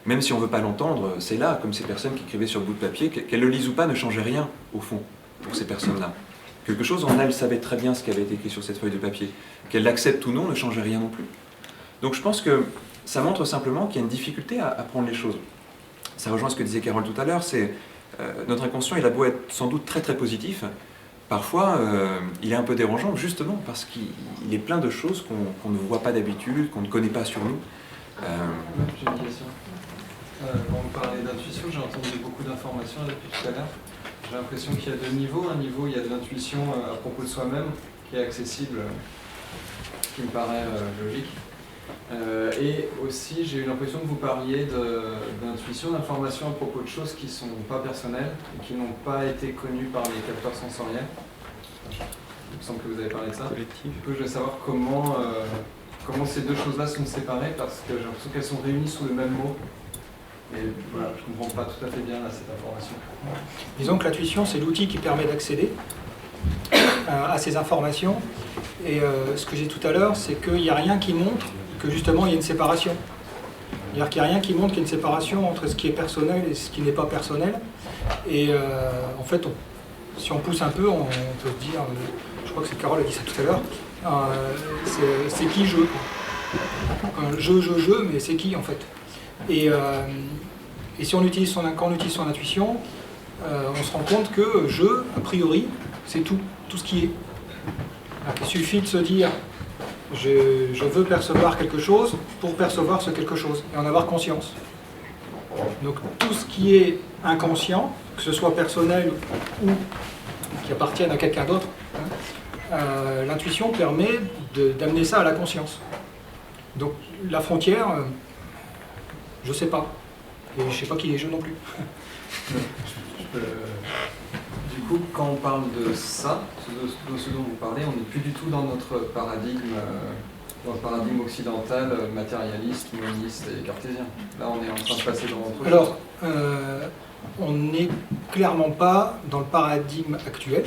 même si on ne veut pas l'entendre, c'est là, comme ces personnes qui écrivaient sur le bout de papier, qu'elles le lisent ou pas ne changeait rien, au fond, pour ces personnes-là. Quelque chose en elles savait très bien ce qui avait été écrit sur cette feuille de papier. Qu'elles l'acceptent ou non ne changeait rien non plus. Donc je pense que ça montre simplement qu'il y a une difficulté à prendre les choses. Ça rejoint ce que disait Carole tout à l'heure, c'est notre inconscient, il a beau être sans doute très très positif, parfois il est un peu dérangeant justement parce qu'il est plein de choses qu'on ne voit pas d'habitude, qu'on ne connaît pas sur nous. J'ai une question. Quand vous parlez d'intuition, j'ai entendu beaucoup d'informations depuis tout à l'heure. J'ai l'impression qu'il y a deux niveaux. Un niveau, il y a de l'intuition à propos de soi-même, qui est accessible, qui me paraît logique. Et aussi, j'ai eu l'impression que vous parliez d'intuition, d'information à propos de choses qui ne sont pas personnelles et qui n'ont pas été connues par les capteurs sensoriels. Il me semble que vous avez parlé de ça. Du coup, je veux savoir comment ces deux choses-là sont séparées, parce que j'ai l'impression qu'elles sont réunies sous le même mot. Et voilà, je ne comprends pas tout à fait bien là, cette information. Disons que l'intuition, c'est l'outil qui permet d'accéder à ces informations. Et ce que j'ai dit tout à l'heure, c'est qu'il n'y a rien qui montre que justement il y a une séparation. C'est-à-dire qu'il n'y a rien qui montre qu'il y a une séparation entre ce qui est personnel et ce qui n'est pas personnel. Et en fait, si on pousse un peu, on peut se dire, je crois que c'est Carole qui a dit ça tout à l'heure, c'est qui je, quoi. Je, mais c'est qui en fait. Et si on utilise quand on utilise son intuition, on se rend compte que je, a priori, c'est tout ce qui est. Alors, il suffit de se dire, je veux percevoir quelque chose pour percevoir ce quelque chose et en avoir conscience. Donc tout ce qui est inconscient, que ce soit personnel ou qui appartienne à quelqu'un d'autre, l'intuition permet d'amener ça à la conscience. Donc la frontière, je ne sais pas. Et je ne sais pas qui est je non plus. Du coup, quand on parle de ça, ce dont vous parlez, on n'est plus du tout dans notre paradigme, occidental, matérialiste, moniste et cartésien. Là, on est en train de passer dans autre chose. Alors, on n'est clairement pas dans le paradigme actuel,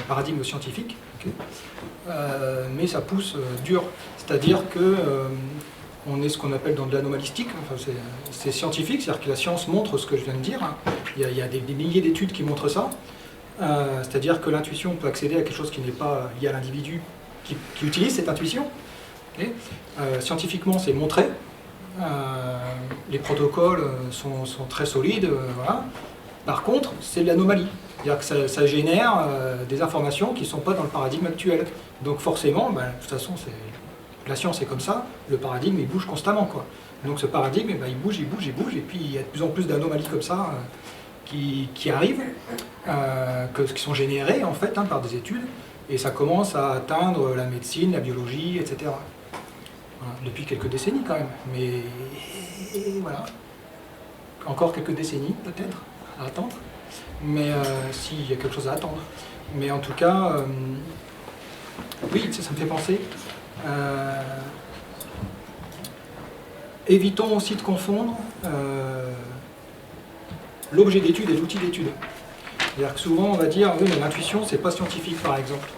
paradigme scientifique, okay. Mais ça pousse dur. C'est-à-dire que on est ce qu'on appelle dans de l'anomalistique, enfin, c'est scientifique, c'est-à-dire que la science montre ce que je viens de dire. Il y a des milliers d'études qui montrent ça. C'est-à-dire que l'intuition peut accéder à quelque chose qui n'est pas lié à l'individu qui utilise cette intuition. Okay. Scientifiquement, c'est montré. Les protocoles sont très solides. Voilà. Par contre, c'est de l'anomalie. C'est-à-dire que ça génère des informations qui ne sont pas dans le paradigme actuel. Donc forcément, de toute façon, la science est comme ça, le paradigme il bouge constamment, quoi. Donc ce paradigme, il bouge, et puis il y a de plus en plus d'anomalies comme ça qui arrivent, qui sont générées en fait par des études, et ça commence à atteindre la médecine, la biologie, etc. Voilà, depuis quelques décennies quand même, mais voilà, encore quelques décennies peut-être à attendre, mais s'il y a quelque chose à attendre. Mais en tout cas, oui, ça me fait penser. Évitons aussi de confondre l'objet d'étude et l'outil d'étude. C'est-à-dire que souvent on va dire, oui mais l'intuition c'est pas scientifique par exemple.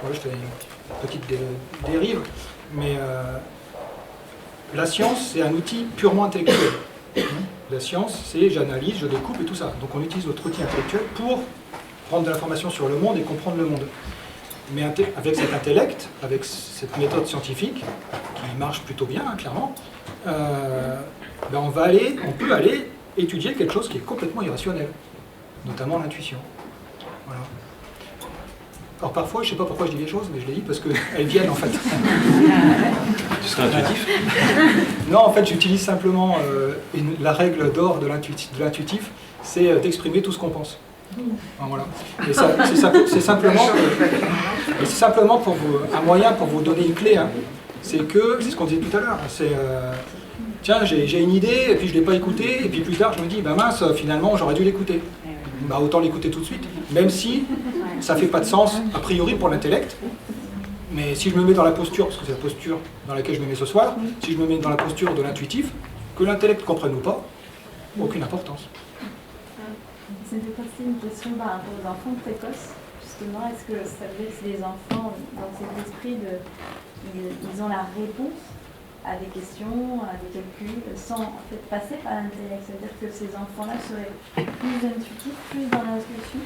Ouais, je fais une petite dérive, mais la science c'est un outil purement intellectuel. La science c'est j'analyse, je découpe et tout ça. Donc on utilise notre outil intellectuel pour prendre de l'information sur le monde et comprendre le monde. Mais avec cet intellect, avec cette méthode scientifique, qui marche plutôt bien, clairement, on peut aller étudier quelque chose qui est complètement irrationnel, notamment l'intuition. Voilà. Alors parfois, je ne sais pas pourquoi je dis les choses, mais je les dis parce qu'elles viennent en fait. Tu serais intuitif? Non, en fait, j'utilise simplement la règle d'or de l'intuitif, c'est d'exprimer tout ce qu'on pense. Voilà. Et c'est simplement pour vous, un moyen pour vous donner une clé. Hein. C'est ce qu'on disait tout à l'heure. C'est tiens, j'ai une idée et puis je ne l'ai pas écoutée et puis plus tard je me dis mince, finalement j'aurais dû l'écouter. Autant l'écouter tout de suite, même si ça ne fait pas de sens a priori pour l'intellect. Mais si je me mets dans la posture, parce que c'est la posture dans laquelle je me mets ce soir, si je me mets dans la posture de l'intuitif, que l'intellect comprenne ou pas, aucune importance. C'était aussi une question par rapport aux enfants précoces, justement. Est-ce que ça veut dire que les enfants, dans cet esprit, ils ont la réponse à des questions, à des calculs, sans en fait passer par l'intellect? Ça veut dire que ces enfants-là seraient plus intuitifs, plus dans l'intuition?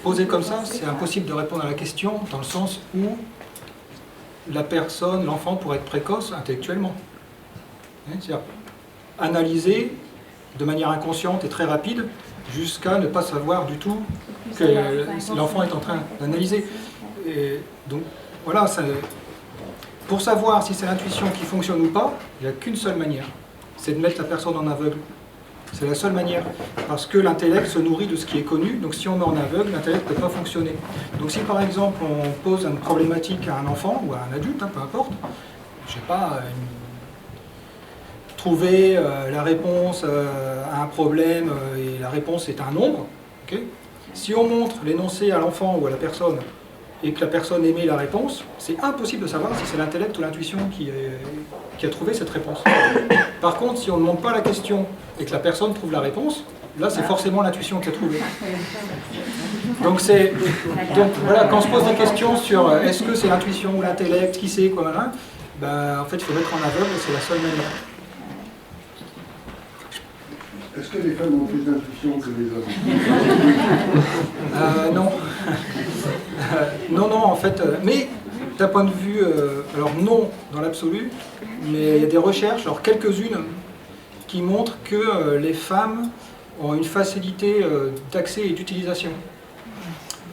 Posé comme ça, c'est impossible de répondre à la question, dans le sens où l'enfant pourrait être précoce intellectuellement. C'est-à-dire analyser de manière inconsciente et très rapide, jusqu'à ne pas savoir du tout que l'enfant est en train d'analyser. Donc voilà, pour savoir si c'est l'intuition qui fonctionne ou pas, il n'y a qu'une seule manière, c'est de mettre la personne en aveugle. C'est la seule manière, parce que l'intellect se nourrit de ce qui est connu, donc si on met en aveugle, l'intellect ne peut pas fonctionner. Donc si par exemple on pose une problématique à un enfant ou à un adulte, peu importe, je ne sais pas, trouver la réponse à un problème et la réponse est un nombre. Okay. Si on montre l'énoncé à l'enfant ou à la personne et que la personne émet la réponse, c'est impossible de savoir si c'est l'intellect ou l'intuition qui a trouvé cette réponse. Par contre, si on ne demande pas la question et que la personne trouve la réponse, là c'est forcément l'intuition qui a trouvé. Donc voilà, quand on se pose des questions sur est-ce que c'est l'intuition ou l'intellect, qui c'est, quoi, hein, ben, en fait il faut mettre en aveugle et c'est la seule manière. Est-ce que les femmes ont plus d'intuition que les hommes? Non. Non, en fait, mais d'un point de vue, alors non dans l'absolu, mais il y a des recherches, alors quelques-unes, qui montrent que les femmes ont une facilité d'accès et d'utilisation,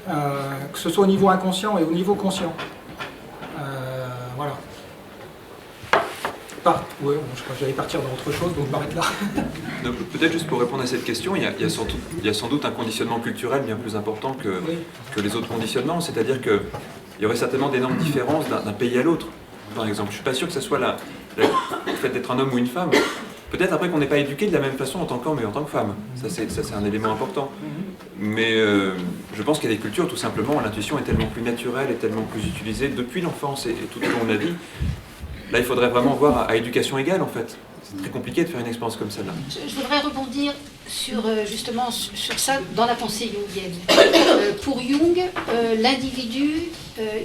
que ce soit au niveau inconscient et au niveau conscient. Voilà. Ouais, je crois que j'allais partir dans autre chose, donc je m'arrête là. Peut-être juste pour répondre à cette question, il y a sans doute un conditionnement culturel bien plus important que les autres conditionnements, c'est-à-dire qu'il y aurait certainement d'énormes différences d'un pays à l'autre, par exemple. Je ne suis pas sûr que ce soit le fait d'être un homme ou une femme. Peut-être après qu'on n'est pas éduqué de la même façon en tant qu'homme et en tant que femme. Ça, c'est un élément important. Mais je pense qu'il y a des cultures, tout simplement, où l'intuition est tellement plus naturelle et tellement plus utilisée depuis l'enfance et tout au long de la vie. Là, il faudrait vraiment voir à éducation égale, en fait. C'est très compliqué de faire une expérience comme celle-là. Je voudrais rebondir sur, justement sur ça dans la pensée jungienne. Pour Jung, l'individu,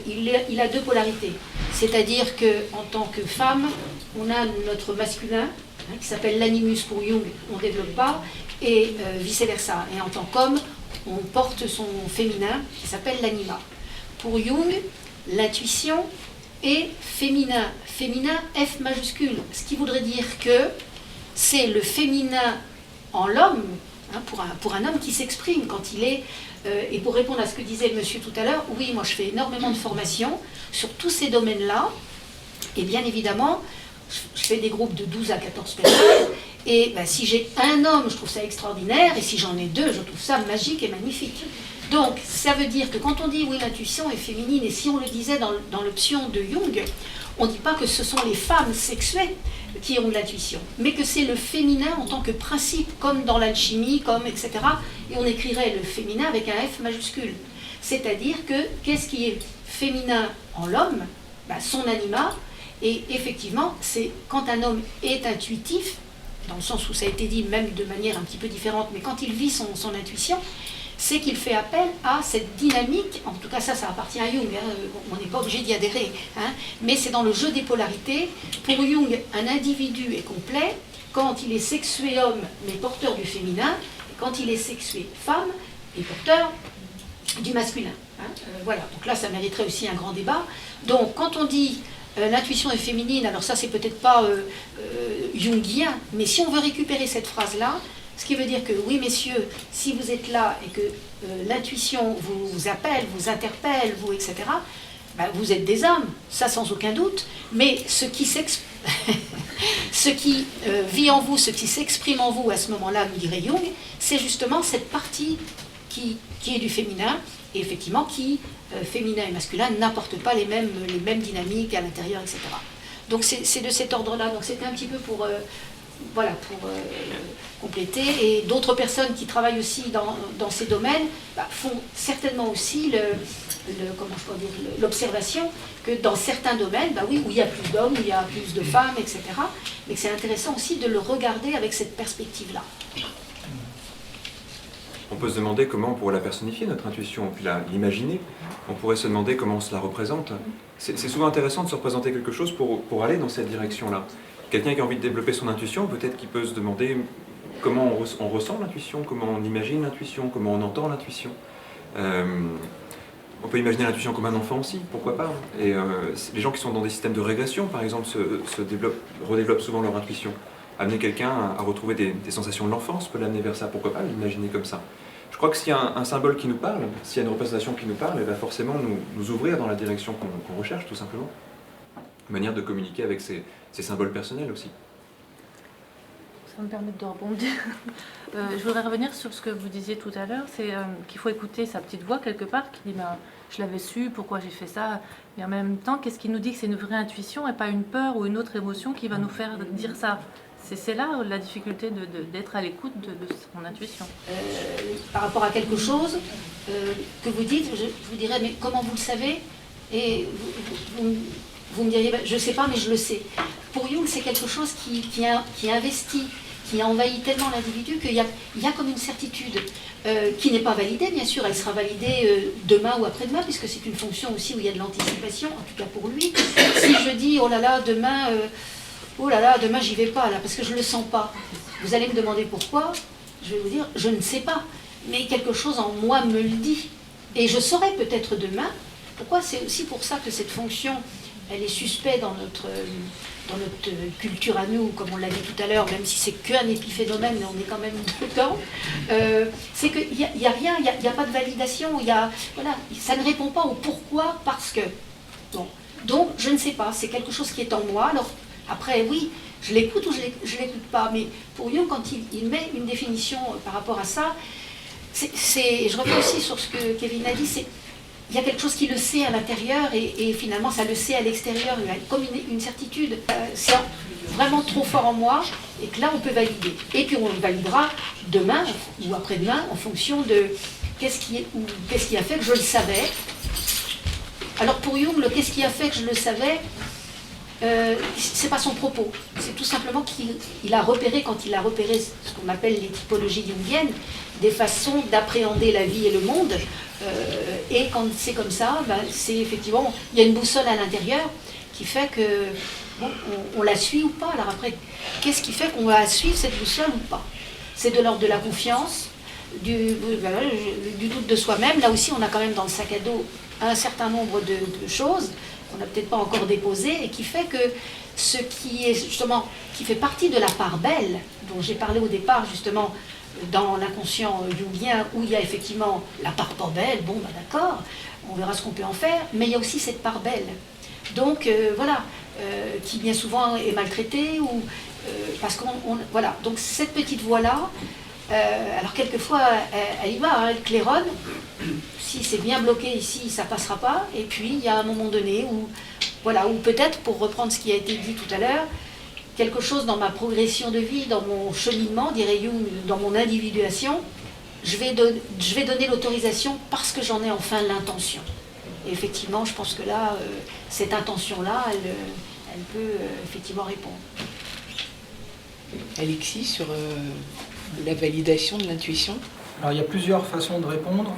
il a deux polarités. C'est-à-dire qu'en tant que femme, on a notre masculin, qui s'appelle l'animus pour Jung, on ne développe pas, et vice-versa. Et en tant qu'homme, on porte son féminin, qui s'appelle l'anima. Pour Jung, l'intuition est féminin. Féminin F majuscule, ce qui voudrait dire que c'est le féminin en l'homme, hein, pour un homme qui s'exprime quand il est... et pour répondre à ce que disait le monsieur tout à l'heure, oui, moi je fais énormément de formations sur tous ces domaines-là, et bien évidemment, je fais des groupes de 12 à 14 personnes, et ben, si j'ai un homme, je trouve ça extraordinaire, et si j'en ai deux, je trouve ça magique et magnifique. Donc, ça veut dire que quand on dit oui, l'intuition est féminine, et si on le disait dans l'option de Jung, on ne dit pas que ce sont les femmes sexuées qui ont de l'intuition, mais que c'est le féminin en tant que principe, comme dans l'alchimie, comme etc. Et on écrirait le féminin avec un F majuscule. C'est-à-dire que qu'est-ce qui est féminin en l'homme? Ben, son anima. Et effectivement, c'est quand un homme est intuitif, dans le sens où ça a été dit même de manière un petit peu différente, mais quand il vit son intuition, c'est qu'il fait appel à cette dynamique, en tout cas ça appartient à Jung, hein, on n'est pas obligé d'y adhérer, hein, mais c'est dans le jeu des polarités. Pour Jung, un individu est complet quand il est sexué homme mais porteur du féminin, et quand il est sexué femme et porteur du masculin. Hein. Voilà, donc là ça mériterait aussi un grand débat. Donc quand on dit l'intuition est féminine, alors ça c'est peut-être pas jungien, mais si on veut récupérer cette phrase-là, ce qui veut dire que oui messieurs, si vous êtes là et que l'intuition vous appelle, vous interpelle, vous etc., ben, vous êtes des hommes, ça sans aucun doute, mais ce qui vit en vous, ce qui s'exprime en vous à ce moment-là, nous dirait Jung, c'est justement cette partie qui est du féminin, et effectivement qui, féminin et masculin, n'apportent pas les mêmes dynamiques à l'intérieur, etc. Donc c'est de cet ordre-là, donc c'était un petit peu pour compléter, et d'autres personnes qui travaillent aussi dans ces domaines font certainement aussi l'observation que dans certains domaines, oui, où il y a plus d'hommes, où il y a plus de femmes, etc., mais que c'est intéressant aussi de le regarder avec cette perspective-là. On peut se demander comment on pourrait la personnifier, notre intuition, puis l'imaginer. On pourrait se demander comment on se la représente. C'est souvent intéressant de se représenter quelque chose pour aller dans cette direction-là. Quelqu'un qui a envie de développer son intuition, peut-être qu'il peut se demander comment on ressent l'intuition, comment on imagine l'intuition, comment on entend l'intuition. On peut imaginer l'intuition comme un enfant aussi, pourquoi pas. Et les gens qui sont dans des systèmes de régression, par exemple, redéveloppent souvent leur intuition. Amener quelqu'un à retrouver des sensations de l'enfance peut l'amener vers ça, pourquoi pas l'imaginer comme ça. Je crois que s'il y a un symbole qui nous parle, s'il y a une représentation qui nous parle, elle va forcément nous ouvrir dans la direction qu'on recherche, tout simplement. Une manière de communiquer avec ces symboles personnels aussi. Ça me permet de rebondir. Je voudrais revenir sur ce que vous disiez tout à l'heure, c'est qu'il faut écouter sa petite voix quelque part qui dit je l'avais su, pourquoi j'ai fait ça, et en même temps, qu'est-ce qui nous dit que c'est une vraie intuition et pas une peur ou une autre émotion qui va nous faire dire ça. C'est là la difficulté d'être à l'écoute de son intuition. Par rapport à quelque chose que vous dites, je vous dirais, mais comment vous le savez? Et vous me diriez, ben, je ne sais pas, mais je le sais. Pour Jung, c'est quelque chose qui investit, qui envahit tellement l'individu qu'il y a comme une certitude qui n'est pas validée, bien sûr, elle sera validée demain ou après-demain, puisque c'est une fonction aussi où il y a de l'anticipation, en tout cas pour lui. Si je dis, oh là là, demain j'y vais pas, là, parce que je ne le sens pas, vous allez me demander pourquoi, je vais vous dire, je ne sais pas, mais quelque chose en moi me le dit. Et je saurai peut-être demain pourquoi. C'est aussi pour ça que cette fonction, elle est suspecte dans notre culture à nous, comme on l'a dit tout à l'heure, même si c'est qu'un épiphénomène, mais on est quand même dedans, c'est qu'il n'y a rien, il n'y a pas de validation, voilà, ça ne répond pas au pourquoi, parce que. Bon. Donc, je ne sais pas, c'est quelque chose qui est en moi. Alors, après, oui, je l'écoute ou je ne l'écoute pas, mais pour Jung, quand il met une définition par rapport à ça, je reviens aussi sur ce que Kevin a dit, il y a quelque chose qui le sait à l'intérieur et finalement ça le sait à l'extérieur, il y a comme une certitude. C'est vraiment trop fort en moi et que là on peut valider. Et puis on le validera demain ou après-demain en fonction de qu'est-ce qui a fait que je le savais. Alors pour Jung, qu'est-ce qui a fait que je le savais, c'est pas son propos. C'est tout simplement qu'il a repéré, quand il a repéré ce qu'on appelle les typologies jungiennes, des façons d'appréhender la vie et le monde. Et quand c'est comme ça, c'est effectivement, il y a une boussole à l'intérieur qui fait que bon, on la suit ou pas. Alors après, qu'est-ce qui fait qu'on va suivre cette boussole ou pas? C'est de l'ordre de la confiance, du doute de soi-même. Là aussi, on a quand même dans le sac à dos un certain nombre de choses qu'on n'a peut-être pas encore déposées et qui fait que ce qui est justement, qui fait partie de la part belle, dont j'ai parlé au départ justement, dans l'inconscient jungien, où il y a effectivement la part pas belle, bon, d'accord, on verra ce qu'on peut en faire, mais il y a aussi cette part belle. Donc, voilà, qui bien souvent est maltraitée, ou parce qu'on... Voilà, donc cette petite voix-là, alors quelquefois, elle y va, hein, elle claironne, si c'est bien bloqué ici, ça passera pas, et puis il y a un moment donné où, voilà, ou peut-être, pour reprendre ce qui a été dit tout à l'heure, quelque chose dans ma progression de vie, dans mon cheminement, dirait Jung, dans mon individuation, je vais donner l'autorisation parce que j'en ai enfin l'intention. Et effectivement, je pense que là, cette intention-là, elle peut effectivement répondre. Alexis, sur la validation de l'intuition? Alors, il y a plusieurs façons de répondre.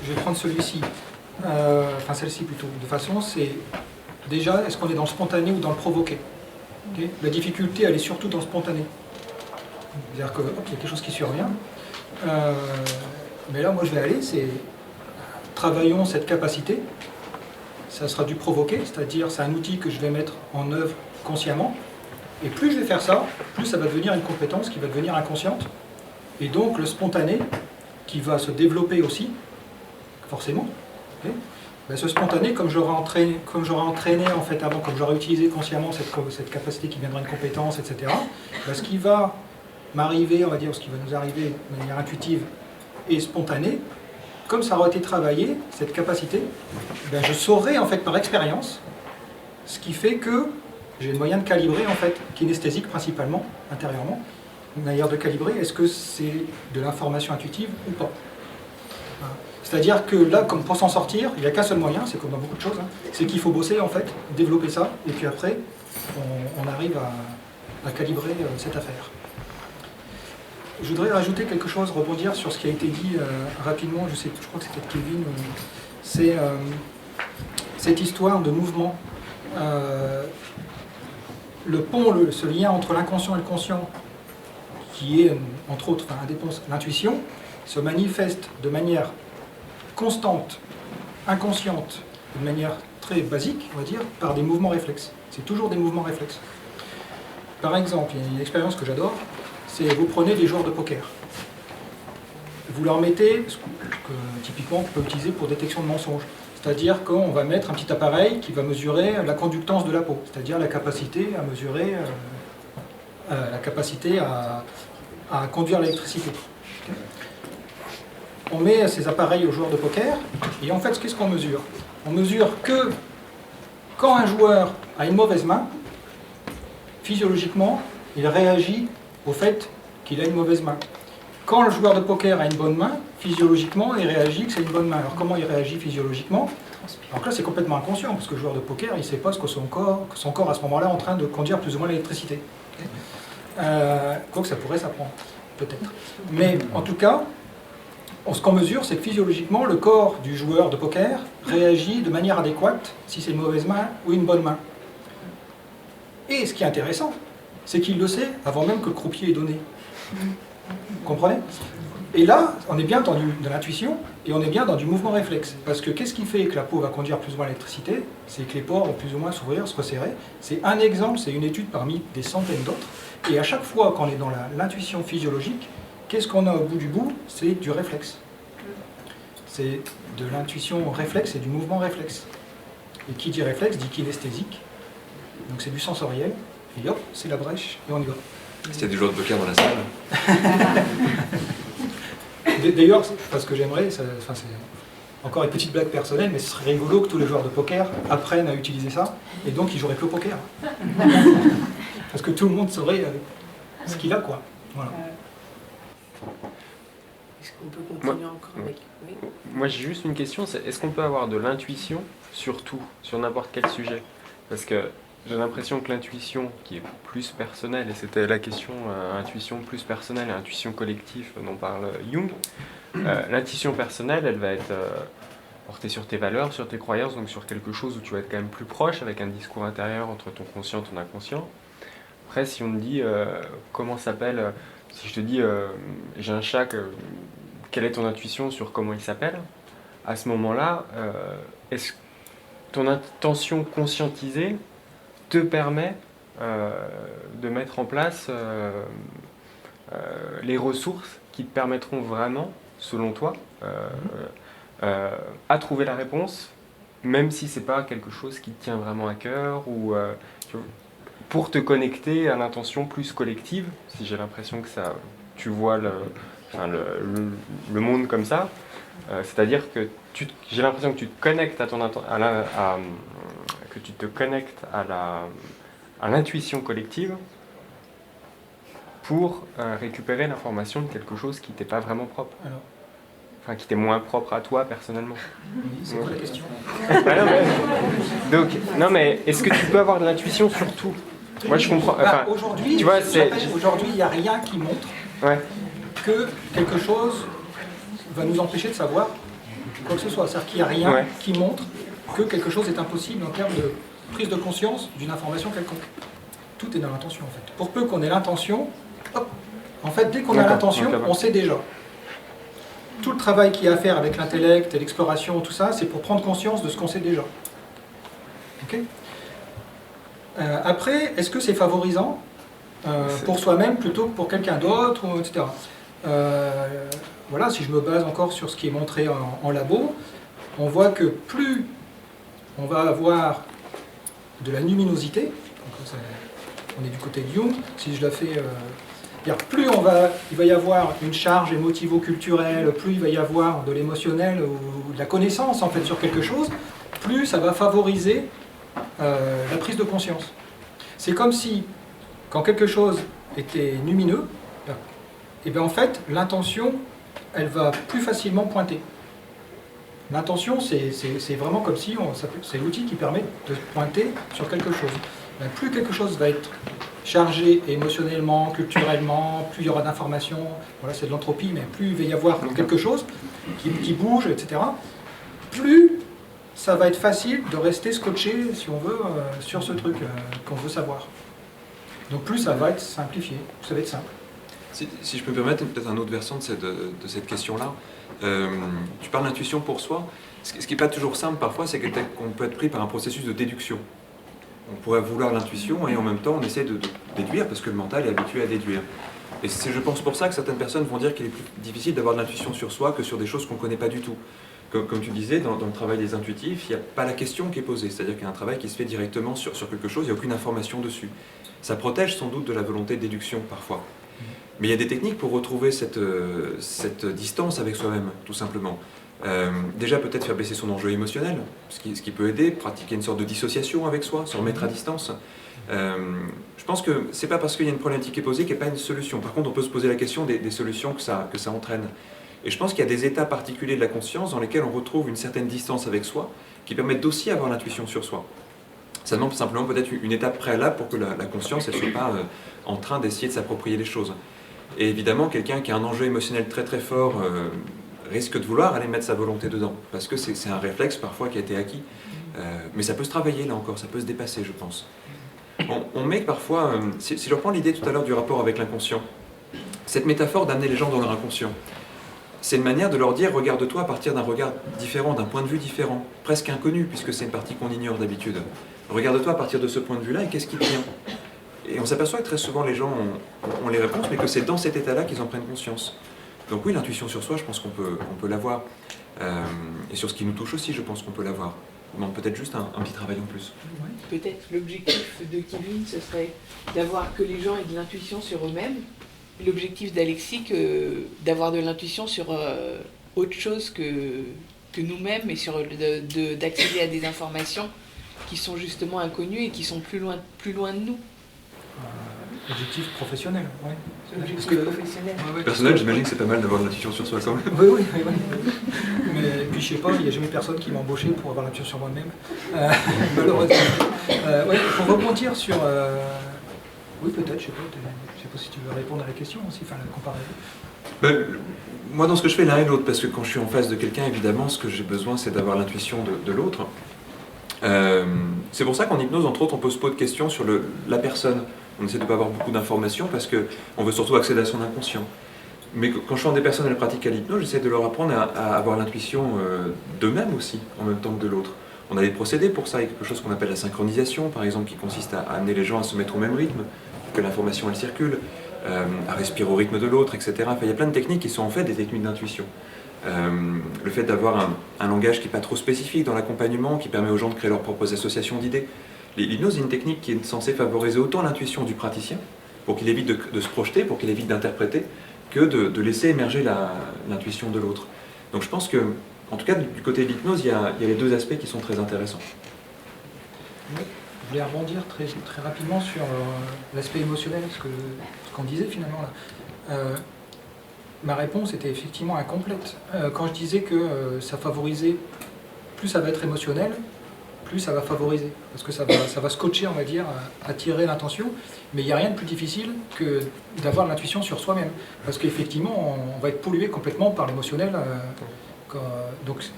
Je vais prendre celui-ci. Enfin, celle-ci plutôt. De façon, c'est... Déjà, est-ce qu'on est dans le spontané ou dans le provoqué? Okay. La difficulté, elle est surtout dans le spontané. C'est-à-dire qu'il y a quelque chose qui survient. Mais là, moi, je vais aller, c'est... Travaillons cette capacité. Ça sera du provoqué, c'est-à-dire c'est un outil que je vais mettre en œuvre consciemment. Et plus je vais faire ça, plus ça va devenir une compétence qui va devenir inconsciente. Et donc, le spontané, qui va se développer aussi, forcément. Okay. Ben, ce spontané, comme j'aurais entraîné en fait avant, comme j'aurais utilisé consciemment cette capacité qui viendra une compétence, etc., ben, ce qui va m'arriver, on va dire, ce qui va nous arriver de manière intuitive et spontanée, comme ça aura été travaillé, cette capacité, ben, je saurai en fait par expérience, ce qui fait que j'ai une moyen de calibrer en fait, kinesthésique principalement, intérieurement, une manière de calibrer, est-ce que c'est de l'information intuitive ou pas. Voilà. C'est-à-dire que là, comme pour s'en sortir, il n'y a qu'un seul moyen, c'est comme dans beaucoup de choses, hein, c'est qu'il faut bosser en fait, développer ça, et puis après, on arrive à calibrer cette affaire. Je voudrais rajouter quelque chose, rebondir sur ce qui a été dit rapidement, je crois que c'était Kevin, c'est cette histoire de mouvement. Le pont, ce lien entre l'inconscient et le conscient, qui est, entre autres, l'intuition, se manifeste de manière constante, inconsciente, de manière très basique, on va dire, par des mouvements réflexes. C'est toujours des mouvements réflexes. Par exemple, il y a une expérience que j'adore, c'est vous prenez des joueurs de poker. Vous leur mettez, ce que typiquement on peut utiliser pour détection de mensonges. C'est-à-dire qu'on va mettre un petit appareil qui va mesurer la conductance de la peau, c'est-à-dire la capacité à mesurer, la capacité à conduire l'électricité. On met ces appareils aux joueurs de poker, et en fait, qu'est-ce qu'on mesure? On mesure que Quand un joueur a une mauvaise main, physiologiquement, il réagit au fait qu'il a une mauvaise main. Quand le joueur de poker a une bonne main, physiologiquement, il réagit que c'est une bonne main. Alors comment il réagit physiologiquement? Donc là, c'est complètement inconscient, parce que le joueur de poker, il ne sait pas ce que son corps à ce moment-là est en train de conduire plus ou moins l'électricité. Quoique ça pourrait s'apprendre, peut-être. Mais en tout cas, ce qu'on mesure, c'est que physiologiquement, le corps du joueur de poker réagit de manière adéquate si c'est une mauvaise main ou une bonne main. Et ce qui est intéressant, c'est qu'il le sait avant même que le croupier est donné. Vous comprenez? Et là, on est bien dans de l'intuition et on est bien dans du mouvement réflexe. Parce que qu'est-ce qui fait que la peau va conduire plus ou moins l'électricité? C'est que les pores vont plus ou moins s'ouvrir, se resserrer. C'est un exemple, c'est une étude parmi des centaines d'autres. Et à chaque fois qu'on est dans l'intuition physiologique, qu'est-ce qu'on a au bout du bout? C'est du réflexe. C'est de l'intuition réflexe et du mouvement réflexe. Et qui dit réflexe dit kinesthésique. Donc c'est du sensoriel. Et hop, c'est la brèche et on y va. S'il y a des joueurs de poker dans la salle. D'ailleurs, parce que j'aimerais, c'est encore une petite blague personnelle, mais ce serait rigolo que tous les joueurs de poker apprennent à utiliser ça, et donc ils joueraient plus au poker. Parce que tout le monde saurait ce qu'il a, quoi. Voilà. Est-ce qu'on peut continuer encore avec... Oui. Moi j'ai juste une question, c'est est-ce qu'on peut avoir de l'intuition sur tout, sur n'importe quel sujet? Parce que j'ai l'impression que l'intuition qui est plus personnelle, et c'était la question intuition plus personnelle et intuition collective dont parle Jung, l'intuition personnelle elle va être portée sur tes valeurs, sur tes croyances, donc sur quelque chose où tu vas être quand même plus proche avec un discours intérieur entre ton conscient et ton inconscient. Après si on me dit comment s'appelle, si je te dis j'ai un chat, quelle est ton intuition sur comment il s'appelle, à ce moment-là, est-ce que ton intention conscientisée te permet de mettre en place les ressources qui te permettront vraiment, selon toi, à trouver la réponse, même si c'est pas quelque chose qui te tient vraiment à cœur, ou pour te connecter à l'intention plus collective, si j'ai l'impression que ça, tu vois le monde comme ça, c'est-à-dire que j'ai l'impression que tu te connectes à ton que tu te connectes à l'intuition collective pour récupérer l'information de quelque chose qui t'est pas vraiment propre. Alors. Enfin, qui t'est moins propre à toi personnellement. Oui, c'est quoi la question? Donc, non mais est-ce que tu peux avoir de l'intuition sur tout? Moi je comprends. Enfin, aujourd'hui, tu vois, aujourd'hui, il n'y a rien qui montre que quelque chose va nous empêcher de savoir quoi que ce soit. C'est-à-dire qu'il n'y a rien qui montre que quelque chose est impossible en termes de prise de conscience d'une information quelconque. Tout est dans l'intention en fait. Pour peu qu'on ait l'intention, hop, en fait dès qu'on a l'intention, on sait déjà. Tout le travail qu'il y a à faire avec l'intellect et l'exploration, tout ça, c'est pour prendre conscience de ce qu'on sait déjà. Okay. Après, est-ce que c'est favorisant pour soi-même plutôt que pour quelqu'un d'autre, etc. Voilà, si je me base encore sur ce qui est montré en labo, on voit que plus on va avoir de la luminosité, donc on est du côté de Jung, si je la fais... plus il va y avoir une charge émotivo-culturelle, plus il va y avoir de l'émotionnel ou de la connaissance en fait sur quelque chose, plus ça va favoriser la prise de conscience. C'est comme si, quand quelque chose était lumineux, et bien en fait, l'intention, elle va plus facilement pointer. L'intention, c'est vraiment comme si, c'est l'outil qui permet de pointer sur quelque chose. Ben, plus quelque chose va être chargé émotionnellement, culturellement, plus il y aura d'informations, voilà, c'est de l'entropie, mais plus il va y avoir quelque chose qui bouge, etc., plus ça va être facile de rester scotché, si on veut, sur ce truc qu'on veut savoir. Donc plus ça va être simplifié, plus ça va être simple. Si je peux me permettre, peut-être un autre versant de cette question-là. Tu parles d'intuition pour soi. Ce qui n'est pas toujours simple parfois, c'est qu'on peut être pris par un processus de déduction. On pourrait vouloir l'intuition et en même temps on essaie de déduire parce que le mental est habitué à déduire. Et c'est, je pense, pour ça que certaines personnes vont dire qu'il est plus difficile d'avoir de l'intuition sur soi que sur des choses qu'on ne connaît pas du tout. Comme tu disais, dans le travail des intuitifs, il n'y a pas la question qui est posée. C'est-à-dire qu'il y a un travail qui se fait directement sur quelque chose, il n'y a aucune information dessus. Ça protège sans doute de la volonté de déduction parfois. Mais il y a des techniques pour retrouver cette distance avec soi-même, tout simplement. Déjà peut-être faire baisser son enjeu émotionnel, ce qui peut aider, pratiquer une sorte de dissociation avec soi, se remettre à distance. Je pense que c'est pas parce qu'il y a une problématique qui est posée qu'il n'y a pas une solution. Par contre, on peut se poser la question des solutions que ça entraîne. Et je pense qu'il y a des états particuliers de la conscience dans lesquels on retrouve une certaine distance avec soi, qui permettent d'aussi avoir l'intuition sur soi. Ça demande simplement peut-être une étape préalable pour que la conscience ne soit pas en train d'essayer de s'approprier les choses. Et évidemment, quelqu'un qui a un enjeu émotionnel très très fort risque de vouloir aller mettre sa volonté dedans, parce que c'est un réflexe parfois qui a été acquis. Mais ça peut se travailler là encore, ça peut se dépasser, je pense. On met parfois, si je reprends l'idée tout à l'heure du rapport avec l'inconscient, cette métaphore d'amener les gens dans leur inconscient, c'est une manière de leur dire, regarde-toi à partir d'un regard différent, d'un point de vue différent, presque inconnu, puisque c'est une partie qu'on ignore d'habitude. Regarde-toi à partir de ce point de vue-là, et qu'est-ce qui te vient? Et on s'aperçoit que très souvent les gens ont les réponses, mais que c'est dans cet état-là qu'ils en prennent conscience. Donc oui, l'intuition sur soi, je pense qu'on peut l'avoir. Et sur ce qui nous touche aussi, je pense qu'on peut l'avoir. Il manque peut-être juste un petit travail en plus. Peut-être l'objectif de Kevin, ce serait d'avoir que les gens aient de l'intuition sur eux-mêmes. L'objectif d'Alexis, d'avoir de l'intuition sur autre chose que nous-mêmes et d'accéder à des informations qui sont justement inconnues et qui sont plus loin de nous. Objectif professionnel, oui. Objectif professionnel. Personnel, j'imagine que c'est pas mal d'avoir de l'intuition sur soi quand même. Oui. Mais puis je sais pas, il n'y a jamais personne qui m'a embauché pour avoir l'intuition sur moi-même. Malheureusement. Pour rebondir sur... Oui, peut-être, je sais pas si tu veux répondre à la question aussi, enfin la comparaison. Moi, dans ce que je fais, l'un et l'autre, parce que quand je suis en face de quelqu'un, évidemment, ce que j'ai besoin, c'est d'avoir l'intuition de l'autre. C'est pour ça qu'en hypnose, entre autres, on pose pas de questions sur la personne. On essaie de ne pas avoir beaucoup d'informations parce qu'on veut surtout accéder à son inconscient. Mais quand je forme des personnes à la pratique à l'hypnose, j'essaie de leur apprendre à avoir l'intuition d'eux-mêmes aussi, en même temps que de l'autre. On a des procédés pour ça, il y a quelque chose qu'on appelle la synchronisation, par exemple, qui consiste à amener les gens à se mettre au même rythme, que l'information elle circule, à respirer au rythme de l'autre, etc. Enfin, il y a plein de techniques qui sont en fait des techniques d'intuition. Le fait d'avoir un langage qui n'est pas trop spécifique dans l'accompagnement, qui permet aux gens de créer leurs propres associations d'idées. L'hypnose est une technique qui est censée favoriser autant l'intuition du praticien, pour qu'il évite de se projeter, pour qu'il évite d'interpréter, que de laisser émerger l'intuition de l'autre. Donc je pense que, en tout cas, du côté de l'hypnose, il y a les deux aspects qui sont très intéressants. Oui. Je voulais rebondir très rapidement sur l'aspect émotionnel, ce qu'on disait finalement là. Ma réponse était effectivement incomplète. Quand je disais que ça favorisait, plus ça va être émotionnel, plus ça va favoriser. Parce que ça va scotcher, on va dire, attirer l'attention. Mais il n'y a rien de plus difficile que d'avoir l'intuition sur soi-même. Parce qu'effectivement, on va être pollué complètement par l'émotionnel.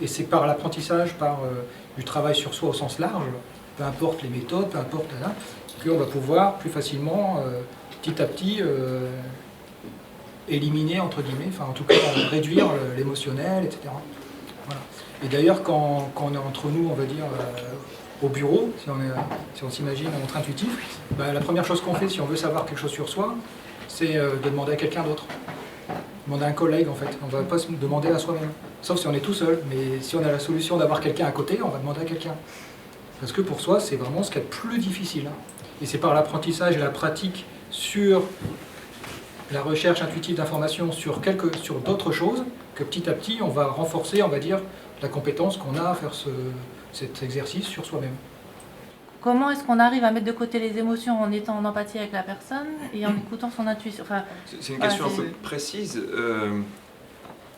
Et c'est par l'apprentissage, par du travail sur soi au sens large, peu importe les méthodes, peu importe qu'on va pouvoir plus facilement, petit à petit, éliminer, entre guillemets, enfin en tout cas réduire l'émotionnel, etc. Voilà. Et d'ailleurs, quand on est entre nous, on va dire, au bureau, si on s'imagine à notre intuitif, la première chose qu'on fait si on veut savoir quelque chose sur soi, c'est de demander à quelqu'un d'autre. Demander à un collègue, en fait. On ne va pas se demander à soi-même. Sauf si on est tout seul. Mais si on a la solution d'avoir quelqu'un à côté, on va demander à quelqu'un. Parce que pour soi, c'est vraiment ce qu'il y a de plus difficile. Et c'est par l'apprentissage et la pratique sur la recherche intuitive d'informations sur d'autres choses que petit à petit, on va renforcer, on va dire, la compétence qu'on a à faire cet exercice sur soi-même. Comment est-ce qu'on arrive à mettre de côté les émotions en étant en empathie avec la personne et en écoutant son intuition? C'est une question un peu précise.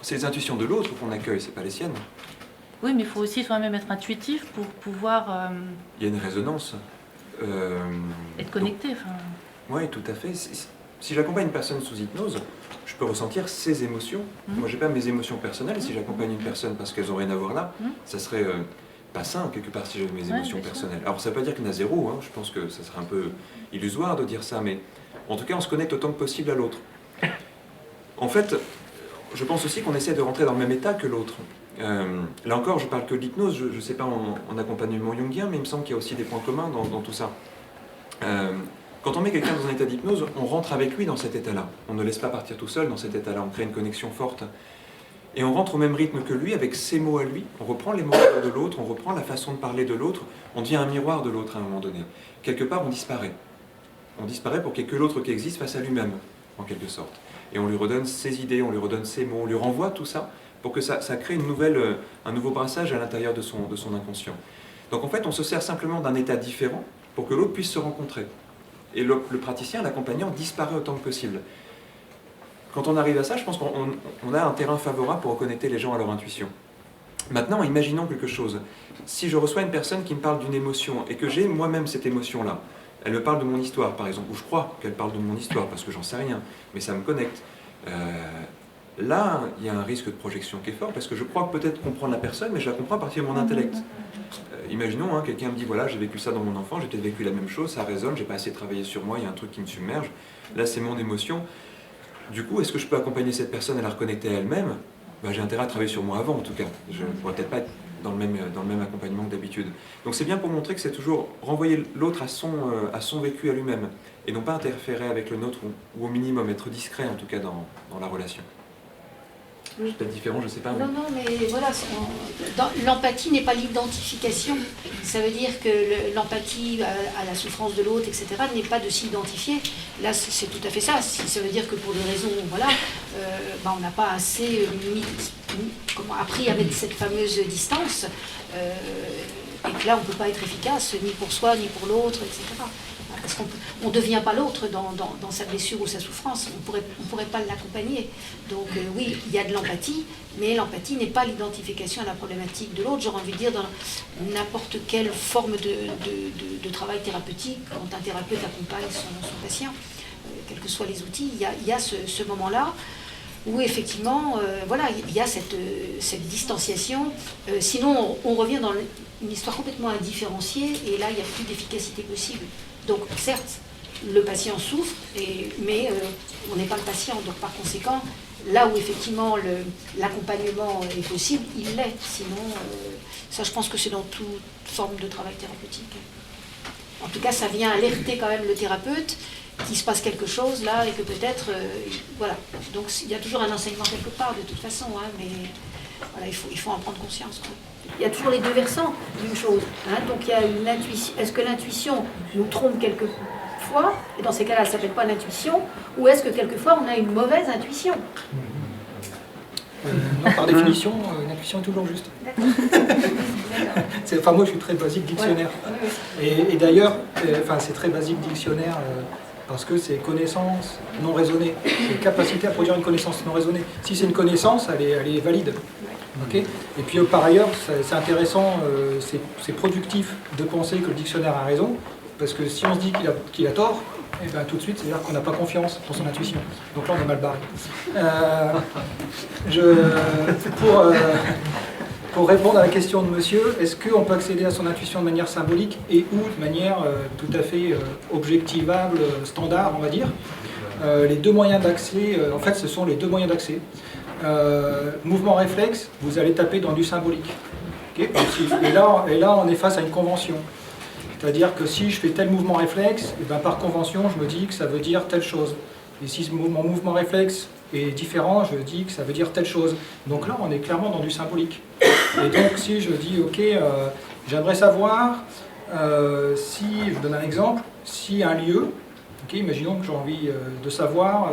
C'est les intuitions de l'autre qu'on accueille, c'est pas les siennes. Oui, mais il faut aussi soi-même être intuitif pour pouvoir... Il y a une résonance. Être connecté. Oui, tout à fait. Si j'accompagne une personne sous hypnose, je peux ressentir ses émotions. Moi, j'ai pas mes émotions personnelles. Si j'accompagne une personne parce qu'elles n'ont rien à voir là, ça serait pas sain, quelque part, si j'avais mes émotions personnelles. Alors, ça ne veut pas dire qu'il y en a zéro. Je pense que ça serait un peu illusoire de dire ça. Mais en tout cas, on se connecte autant que possible à l'autre. En fait, je pense aussi qu'on essaie de rentrer dans le même état que l'autre. Là encore, je parle que de l'hypnose. Je ne sais pas en accompagnement jungien, mais il me semble qu'il y a aussi des points communs dans tout ça. Quand on met quelqu'un dans un état d'hypnose, on rentre avec lui dans cet état-là. On ne laisse pas partir tout seul dans cet état-là. On crée une connexion forte. Et on rentre au même rythme que lui, avec ses mots à lui. On reprend les mots de l'autre, on reprend la façon de parler de l'autre. On devient un miroir de l'autre à un moment donné. Quelque part, on disparaît. On disparaît pour qu'il n'y ait que l'autre qui existe face à lui-même, en quelque sorte. Et on lui redonne ses idées, on lui redonne ses mots, on lui renvoie tout ça pour que ça crée un nouveau brassage à l'intérieur de son inconscient. Donc en fait, on se sert simplement d'un état différent pour que l'autre puisse se rencontrer. Et le praticien, l'accompagnant, disparaît autant que possible. Quand on arrive à ça, je pense qu'on a un terrain favorable pour reconnecter les gens à leur intuition. Maintenant, imaginons quelque chose. Si je reçois une personne qui me parle d'une émotion et que j'ai moi-même cette émotion-là, elle me parle de mon histoire, par exemple, ou je crois qu'elle parle de mon histoire parce que j'en sais rien, mais ça me connecte. Là, il y a un risque de projection qui est fort parce que je crois peut-être comprendre la personne, mais je la comprends à partir de mon intellect. Imaginons, quelqu'un me dit voilà, j'ai vécu ça dans mon enfant, j'ai peut-être vécu la même chose, ça résonne, j'ai pas assez travaillé sur moi, il y a un truc qui me submerge. Là, c'est mon émotion. Du coup, est-ce que je peux accompagner cette personne à la reconnecter à elle-même? J'ai intérêt à travailler sur moi avant, en tout cas. Je ne pourrais peut-être pas être dans le même accompagnement que d'habitude. Donc c'est bien pour montrer que c'est toujours renvoyer l'autre à son vécu à lui-même, et non pas interférer avec le nôtre, ou au minimum être discret, en tout cas, dans la relation. C'est peut-être différent, je ne sais pas. Non, non, mais voilà, l'empathie n'est pas l'identification. Ça veut dire que l'empathie à la souffrance de l'autre, etc., n'est pas de s'identifier. Là, c'est tout à fait ça. Ça veut dire que pour des raisons, voilà, on n'a pas assez appris à mettre cette fameuse distance. Et que là, on ne peut pas être efficace, ni pour soi, ni pour l'autre, etc. Parce qu'on ne devient pas l'autre dans sa blessure ou sa souffrance, on ne pourrait pas l'accompagner. Donc oui, il y a de l'empathie, mais l'empathie n'est pas l'identification à la problématique de l'autre. J'aurais envie de dire dans n'importe quelle forme de travail thérapeutique, quand un thérapeute accompagne son patient, quels que soient les outils, il y a ce moment-là où effectivement, voilà, il y a cette distanciation. Sinon, on revient dans une histoire complètement indifférenciée, et là, il n'y a plus d'efficacité possible. Donc, certes, le patient souffre, mais on n'est pas le patient. Donc, par conséquent, là où effectivement l'accompagnement est possible, il l'est. Sinon, ça, je pense que c'est dans toute forme de travail thérapeutique. En tout cas, ça vient alerter quand même le thérapeute qu'il se passe quelque chose là, et que peut-être, voilà. Donc, il y a toujours un enseignement quelque part, de toute façon, mais voilà, il faut en prendre conscience, quoi. Il y a toujours les deux versants d'une chose. Donc il y a une intuition. Est-ce que l'intuition nous trompe quelquefois, et dans ces cas-là, elle ne s'appelle pas l'intuition, ou est-ce que quelquefois on a une mauvaise intuition? Non, par définition, l'intuition est toujours juste. Enfin, moi je suis très basique dictionnaire. Ouais. Et d'ailleurs, c'est très basique dictionnaire parce que c'est connaissance non raisonnée. C'est capacité à produire une connaissance non raisonnée. Si c'est une connaissance, elle est valide. Okay. Et puis par ailleurs, c'est intéressant, c'est productif de penser que le dictionnaire a raison, parce que si on se dit qu'il a tort, et ben, tout de suite, c'est-à-dire qu'on n'a pas confiance dans son intuition. Donc là, on est mal barré. Pour répondre à la question de monsieur, est-ce qu'on peut accéder à son intuition de manière symbolique et ou de manière tout à fait objectivable, standard, on va dire? Les deux moyens d'accès, en fait, ce sont les deux moyens d'accès. Mouvement réflexe, vous allez taper dans du symbolique. Okay, et là, on est face à une convention. C'est-à-dire que si je fais tel mouvement réflexe, et ben par convention, je me dis que ça veut dire telle chose. Et si mon mouvement réflexe est différent, je dis que ça veut dire telle chose. Donc là, on est clairement dans du symbolique. Et donc, si je dis, ok, j'aimerais savoir, si, je vous donne un exemple, si un lieu, okay, imaginons que j'ai envie de savoir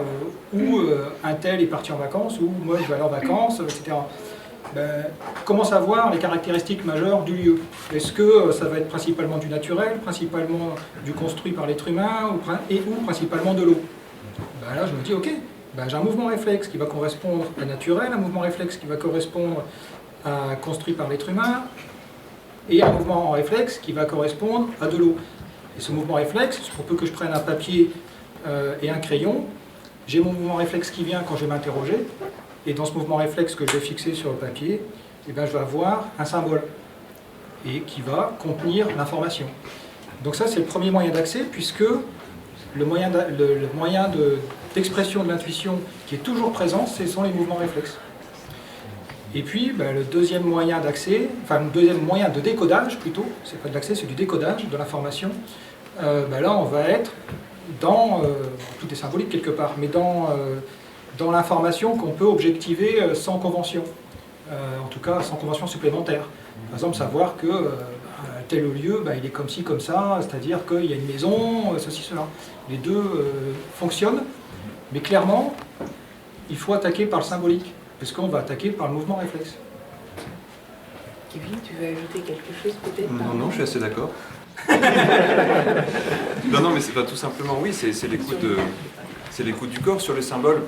où un tel est parti en vacances, où moi je vais aller en vacances, etc. Comment savoir les caractéristiques majeures du lieu? Est-ce que ça va être principalement du naturel, principalement du construit par l'être humain, ou principalement de l'eau? Là je me dis, ok, j'ai un mouvement réflexe qui va correspondre à naturel, un mouvement réflexe qui va correspondre à construit par l'être humain, et un mouvement réflexe qui va correspondre à de l'eau. Et ce mouvement réflexe, pour peu que je prenne un papier et un crayon, j'ai mon mouvement réflexe qui vient quand je vais m'interroger, et dans ce mouvement réflexe que je vais fixer sur le papier, je vais avoir un symbole, et qui va contenir l'information. Donc ça, c'est le premier moyen d'accès, puisque le moyen d'expression de l'intuition qui est toujours présent, ce sont les mouvements réflexes. Et puis, le deuxième moyen d'accès, enfin le deuxième moyen de décodage plutôt, c'est pas de l'accès, c'est du décodage de l'information. Là, on va être dans, tout est symbolique quelque part, mais dans l'information qu'on peut objectiver sans convention, en tout cas sans convention supplémentaire. Par exemple, savoir que tel lieu, il est comme ci, comme ça, c'est-à-dire qu'il y a une maison, ceci, cela. Les deux fonctionnent, mais clairement, il faut attaquer par le symbolique. puisqu'on va attaquer par le mouvement réflexe. Kevin, tu veux ajouter quelque chose peut-être? Non, je suis assez d'accord. non, mais c'est pas tout simplement, oui, c'est l'écoute du corps sur le symbole.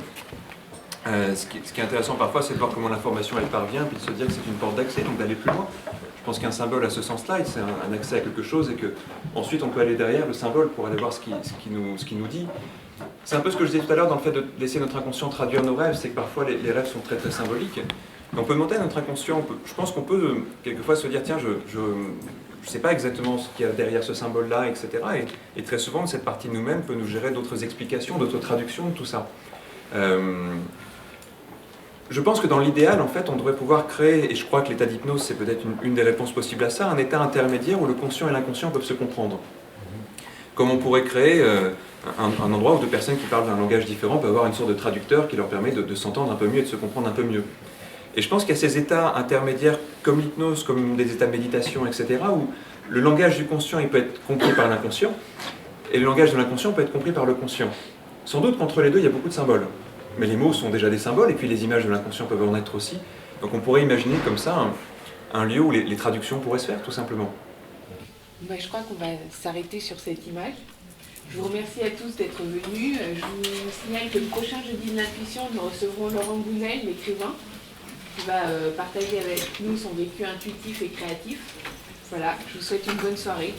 Ce qui est intéressant parfois, c'est de voir comment l'information elle parvient, puis de se dire que c'est une porte d'accès, donc d'aller plus loin. Je pense qu'un symbole à ce sens-là, c'est un accès à quelque chose et que ensuite on peut aller derrière le symbole pour aller voir ce qui nous dit. C'est un peu ce que je disais tout à l'heure dans le fait de laisser notre inconscient traduire nos rêves, c'est que parfois les rêves sont très très symboliques. Et on peut demander à notre inconscient, je pense qu'on peut quelquefois se dire tiens, je ne sais pas exactement ce qu'il y a derrière ce symbole-là, etc. Et très souvent, cette partie de nous-mêmes peut nous gérer d'autres explications, d'autres traductions de tout ça. Je pense que dans l'idéal, en fait, on devrait pouvoir créer, et je crois que l'état d'hypnose, c'est peut-être une des réponses possibles à ça, un état intermédiaire où le conscient et l'inconscient peuvent se comprendre. Comme on pourrait créer un endroit où deux personnes qui parlent d'un langage différent peuvent avoir une sorte de traducteur qui leur permet de s'entendre un peu mieux et de se comprendre un peu mieux. Et je pense qu'il y a ces états intermédiaires comme l'hypnose, comme des états de méditation, etc., où le langage du conscient il peut être compris par l'inconscient, et le langage de l'inconscient peut être compris par le conscient. Sans doute qu'entre les deux, il y a beaucoup de symboles. Mais les mots sont déjà des symboles, et puis les images de l'inconscient peuvent en être aussi. Donc on pourrait imaginer comme ça un lieu où les traductions pourraient se faire, tout simplement. Je crois qu'on va s'arrêter sur cette image. Je vous remercie à tous d'être venus. Je vous signale que le prochain jeudi de l'intuition, nous recevrons Laurent Gounel, l'écrivain, qui va partager avec nous son vécu intuitif et créatif. Voilà, je vous souhaite une bonne soirée.